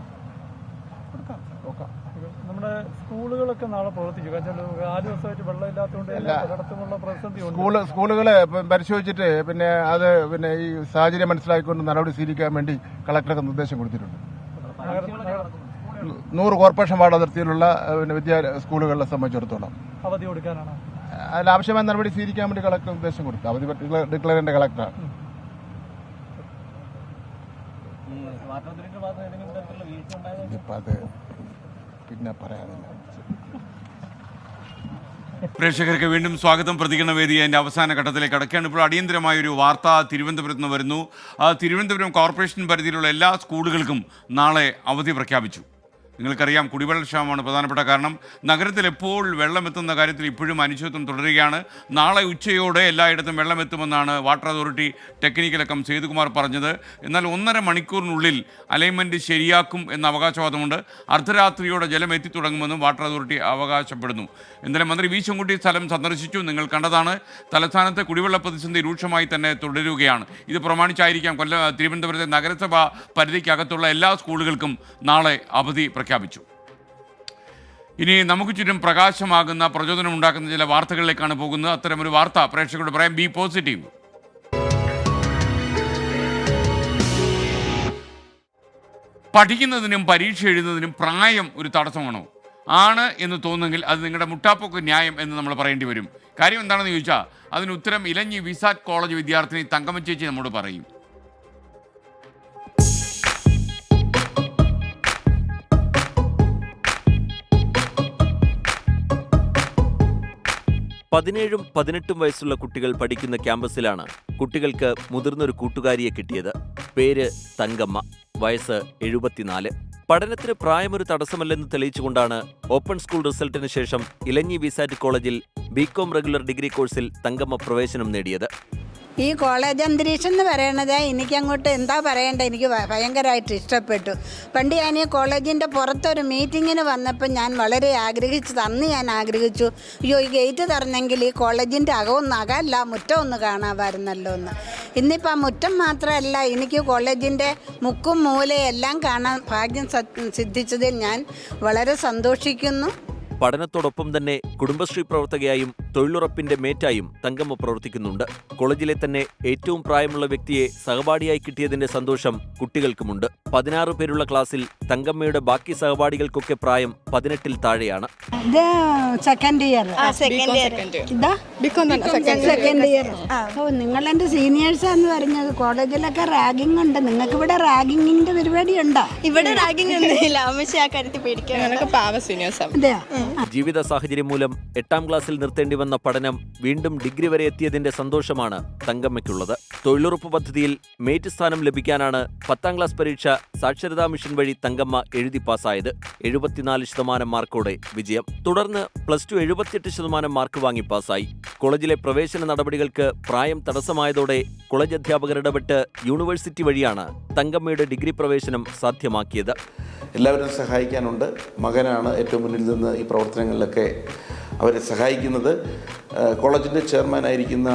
നമ്മുടെ സ്കൂളുകളൊക്കെ നാളെ പ്രവർത്തിക്കും. കാരണം 4 ദിവസമായിട്ട് വെള്ളം ഇല്ലാത്തതുകൊണ്ട് പലയിടത്തുമുള്ള പ്രതിസന്ധി. സ്കൂളുകളെ പരിശോധിച്ചിട്ട് പിന്നെ അത് പിന്നെ ഈ സാഹചര്യം മനസ്സിലാക്കിക്കൊണ്ട് നടപടി സ്വീകരിക്കാൻ വേണ്ടി കളക്ടർക്ക് നിർദ്ദേശം കൊടുത്തിട്ടുണ്ട്. 100 കോർപ്പറേഷൻ വാർഡ് അതിർത്തിയിലുള്ള സ്കൂളുകളെ സംബന്ധിച്ചിടത്തോളം അവധി കൊടുക്കാനാണ് അതിലാവശ്യമായ നടപടി സ്വീകരിക്കാൻ വേണ്ടി കളക്ടർ നിർദ്ദേശം കൊടുത്തു. അവധി ഡിക്ലെയർ ചെയ്യേണ്ട കളക്ടറാണ്. പിന്നെ പറയാനില്ല. പ്രേക്ഷകർക്ക് വീണ്ടും സ്വാഗതം. പ്രതികരണ വേദി എൻ്റെ അവസാന ഘട്ടത്തിലേക്ക് കടക്കുകയാണ്. ഇപ്പോൾ അടിയന്തരമായൊരു വാർത്ത തിരുവനന്തപുരത്ത് നിന്ന് വരുന്നു. തിരുവനന്തപുരം കോർപ്പറേഷൻ പരിധിയിലുള്ള എല്ലാ സ്കൂളുകൾക്കും നാളെ അവധി പ്രഖ്യാപിച്ചു. നിങ്ങൾക്കറിയാം, കുടിവെള്ളക്ഷാമമാണ് പ്രധാനപ്പെട്ട കാരണം. നഗരത്തിൽ എപ്പോൾ വെള്ളമെത്തുന്ന കാര്യത്തിൽ ഇപ്പോഴും അനിശ്ചിതത്വം തുടരുകയാണ്. നാളെ ഉച്ചയോടെ എല്ലായിടത്തും വെള്ളമെത്തുമെന്നാണ് വാട്ടർ അതോറിറ്റി ടെക്നിക്കൽ അക്കം സേതുകുമാർ പറഞ്ഞത്. എന്നാൽ 1.5 മണിക്കൂറിനുള്ളിൽ അലൈൻമെൻറ്റ് ശരിയാക്കും എന്ന അവകാശവാദമുണ്ട്. അർദ്ധരാത്രിയോടെ ജലം എത്തിത്തുടങ്ങുമെന്നും വാട്ടർ അതോറിറ്റി അവകാശപ്പെടുന്നു. എന്തായാലും മന്ത്രി വി ശിവൻകുട്ടി സ്ഥലം സന്ദർശിച്ചു. നിങ്ങൾ കണ്ടതാണ്. തലസ്ഥാനത്ത് കുടിവെള്ള പ്രതിസന്ധി രൂക്ഷമായി തന്നെ തുടരുകയാണ്. ഇത് പ്രമാണിച്ചായിരിക്കാം തിരുവനന്തപുരത്തെ നഗരസഭാ പരിധിക്കകത്തുള്ള എല്ലാ സ്കൂളുകൾക്കും നാളെ അവധി പ്രഖ്യാപിച്ചു. ഇനി നമുക്ക് ചുറ്റും പ്രകാശമാകുന്ന പ്രചോദനമുണ്ടാക്കുന്ന ചില വാർത്തകളിലേക്കാണ് പോകുന്നത്. അത്തരമൊരു വാർത്ത പ്രേക്ഷകരോട് പറയാം. B positive. പഠിക്കുന്നതിനും പരീക്ഷ എഴുതുന്നതിനും പ്രായം ഒരു തടസ്സമാണോ? ആണ് എന്ന് തോന്നുമെങ്കിൽ അത് നിങ്ങളുടെ മുട്ടാപ്പൊക്കെ ന്യായം എന്ന് നമ്മൾ പറയേണ്ടി വരും. കാര്യം എന്താണെന്ന് ചോദിച്ചാൽ അതിന് ഉത്തരം ഇലഞ്ഞി വിസാറ്റ് കോളേജ് വിദ്യാർത്ഥിനി തങ്കമ്മ ചേച്ചി നമ്മോട് പറയും. പതിനേഴും 18 വയസ്സുള്ള കുട്ടികൾ പഠിക്കുന്ന ക്യാമ്പസിലാണ് കുട്ടികൾക്ക് മുതിർന്നൊരു കൂട്ടുകാരിയെ കിട്ടിയത്. പേര് തങ്കമ്മ, വയസ്സ് 74. പഠനത്തിന് പ്രായമൊരു തടസ്സമല്ലെന്ന് തെളിയിച്ചുകൊണ്ടാണ് ഓപ്പൺ സ്കൂൾ റിസൾട്ടിന് ശേഷം ഇലഞ്ഞി വിസാറ്റ് കോളേജിൽ ബികോം റെഗുലർ ഡിഗ്രി കോഴ്സിൽ തങ്കമ്മ പ്രവേശനം നേടിയത്. ഈ കോളേജ് അന്തരീക്ഷം എന്ന് പറയണത് എനിക്കങ്ങോട്ട് എന്താ പറയേണ്ടത്, എനിക്ക് ഭയങ്കരമായിട്ട് ഇഷ്ടപ്പെട്ടു. പണ്ട് ഞാൻ ഈ കോളേജിൻ്റെ പുറത്തൊരു മീറ്റിങ്ങിന് വന്നപ്പോൾ ഞാൻ വളരെ അന്ന് ഞാൻ ആഗ്രഹിച്ചു, അയ്യോ ഈ ഗേറ്റ് തുറന്നെങ്കിൽ ഈ കോളേജിൻ്റെ അകമൊന്നും അകമല്ല മുറ്റം ഒന്ന് കാണാമായിരുന്നല്ലോ എന്ന്. ഇന്നിപ്പോൾ ആ മുറ്റം മാത്രമല്ല, എനിക്ക് കോളേജിൻ്റെ മുക്കും മൂലയും എല്ലാം കാണാൻ ഭാഗ്യം സിദ്ധിച്ചതിൽ ഞാൻ വളരെ സന്തോഷിക്കുന്നു. പഠനത്തോടൊപ്പം തന്നെ കുടുംബശ്രീ പ്രവർത്തകയായും തൊഴിലുറപ്പിന്റെ മേറ്റായും തങ്കമ്മ പ്രവർത്തിക്കുന്നുണ്ട്. കോളേജിലെ തന്നെ ഏറ്റവും പ്രായമുള്ള വ്യക്തിയെ സഹപാഠിയായി കിട്ടിയതിന്റെ സന്തോഷം കുട്ടികൾക്കുമുണ്ട്. 16 പേരുള്ള ക്ലാസ്സിൽ തങ്കമ്മയുടെ ബാക്കി സഹപാഠികൾക്കൊക്കെ പ്രായം 18-ൽ താഴെയാണ്. ഇത് സെക്കൻഡ് ഇയർ. ഓ, നിങ്ങൾ എൻ്റെ സീനിയേഴ്സാന്ന് പറഞ്ഞത്. കോളേജിലൊക്കെ റാഗിംഗ് ഉണ്ട്. നിങ്ങൾക്ക് ഇവിടെ റാഗിങ്ങിന്റെ പരിപാടി ഉണ്ടോ? ഇവിടെ റാഗിംഗ് ഒന്നുമില്ല. അമ്മച്ചി ആ കാര്യത്തിൽ പേടിക്കുക. ജീവിത സാഹചര്യം മൂലം 8ാം ക്ലാസ്സിൽ നിർത്തേണ്ടി വന്ന പഠനം വീണ്ടും ഡിഗ്രി വരെ എത്തിയതിന്റെ സന്തോഷമാണ് തങ്കമ്മയ്ക്കുള്ളത്. തൊഴിലുറപ്പ് പദ്ധതിയിൽ മേറ്റ് സ്ഥാനം ലഭിക്കാനാണ് 10ാം ക്ലാസ് പരീക്ഷ സാക്ഷരതാ മിഷൻ വഴി തങ്കമ്മ എഴുതി പാസ്സായത്. 74% മാർക്കോടെ വിജയം. തുടർന്ന് +2 78% മാർക്ക് വാങ്ങി പാസ്സായി. കോളേജിലെ പ്രവേശന നടപടികൾക്ക് പ്രായം തടസ്സമായതോടെ കോളേജ് അധ്യാപകർ ഇടപെട്ട് യൂണിവേഴ്സിറ്റി വഴിയാണ് തങ്കമ്മയുടെ ഡിഗ്രി പ്രവേശനം സാധ്യമാക്കിയത്. എല്ലാവരും സഹായിക്കാനുണ്ട്. മകനാണ് ഏറ്റവും മുന്നിൽ നിന്ന് ഈ പ്രവർത്തനങ്ങളിലൊക്കെ അവരെ സഹായിക്കുന്നത്. കോളേജിൻ്റെ ചെയർമാനായിരിക്കുന്ന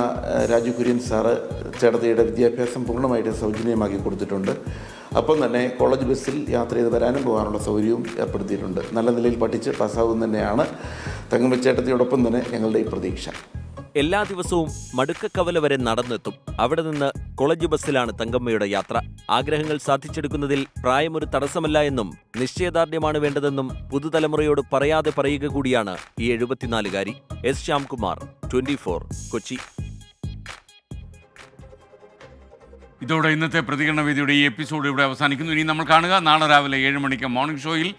രാജു കുര്യൻ സാറ് ചേട്ടത്തിയുടെ വിദ്യാഭ്യാസം പൂർണ്ണമായിട്ട് സൗജന്യമാക്കി കൊടുത്തിട്ടുണ്ട്. അപ്പം തന്നെ കോളേജ് ബസ്സിൽ യാത്ര ചെയ്ത് വരാനും പോകാനുള്ള സൗകര്യവും ഏർപ്പെടുത്തിയിട്ടുണ്ട്. നല്ല നിലയിൽ പഠിച്ച് പാസ്സാകും തന്നെയാണ് തങ്കമ്മ ചേട്ടത്തിയോടൊപ്പം തന്നെ ഞങ്ങളുടെ ഈ പ്രതീക്ഷ. എല്ലാ ദിവസവും മടുക്കക്കവല വരെ നടന്നെത്തും. അവിടെ നിന്ന് കോളേജ് ബസ്സിലാണ് തങ്കമ്മയുടെ യാത്ര. ആഗ്രഹങ്ങൾ സാധിച്ചെടുക്കുന്നതിൽ പ്രായമൊരു തടസ്സമല്ല എന്നും നിശ്ചയദാർഢ്യമാണ് വേണ്ടതെന്നും പുതുതലമുറയോട് പറയാതെ പറയുക കൂടിയാണ് ഈ 74-കാരി. എസ് ശ്യാംകുമാർ, 24, കൊച്ചി. ഇതോടെ ഇന്നത്തെ പ്രതികരണ വേദിയുടെ ഈ എപ്പിസോഡ് ഇവിടെ അവസാനിക്കുന്നു. ഇനി നമ്മൾ കാണുക നാളെ രാവിലെ 7 മണിക്ക് മോർണിംഗ് ഷോയിൽ.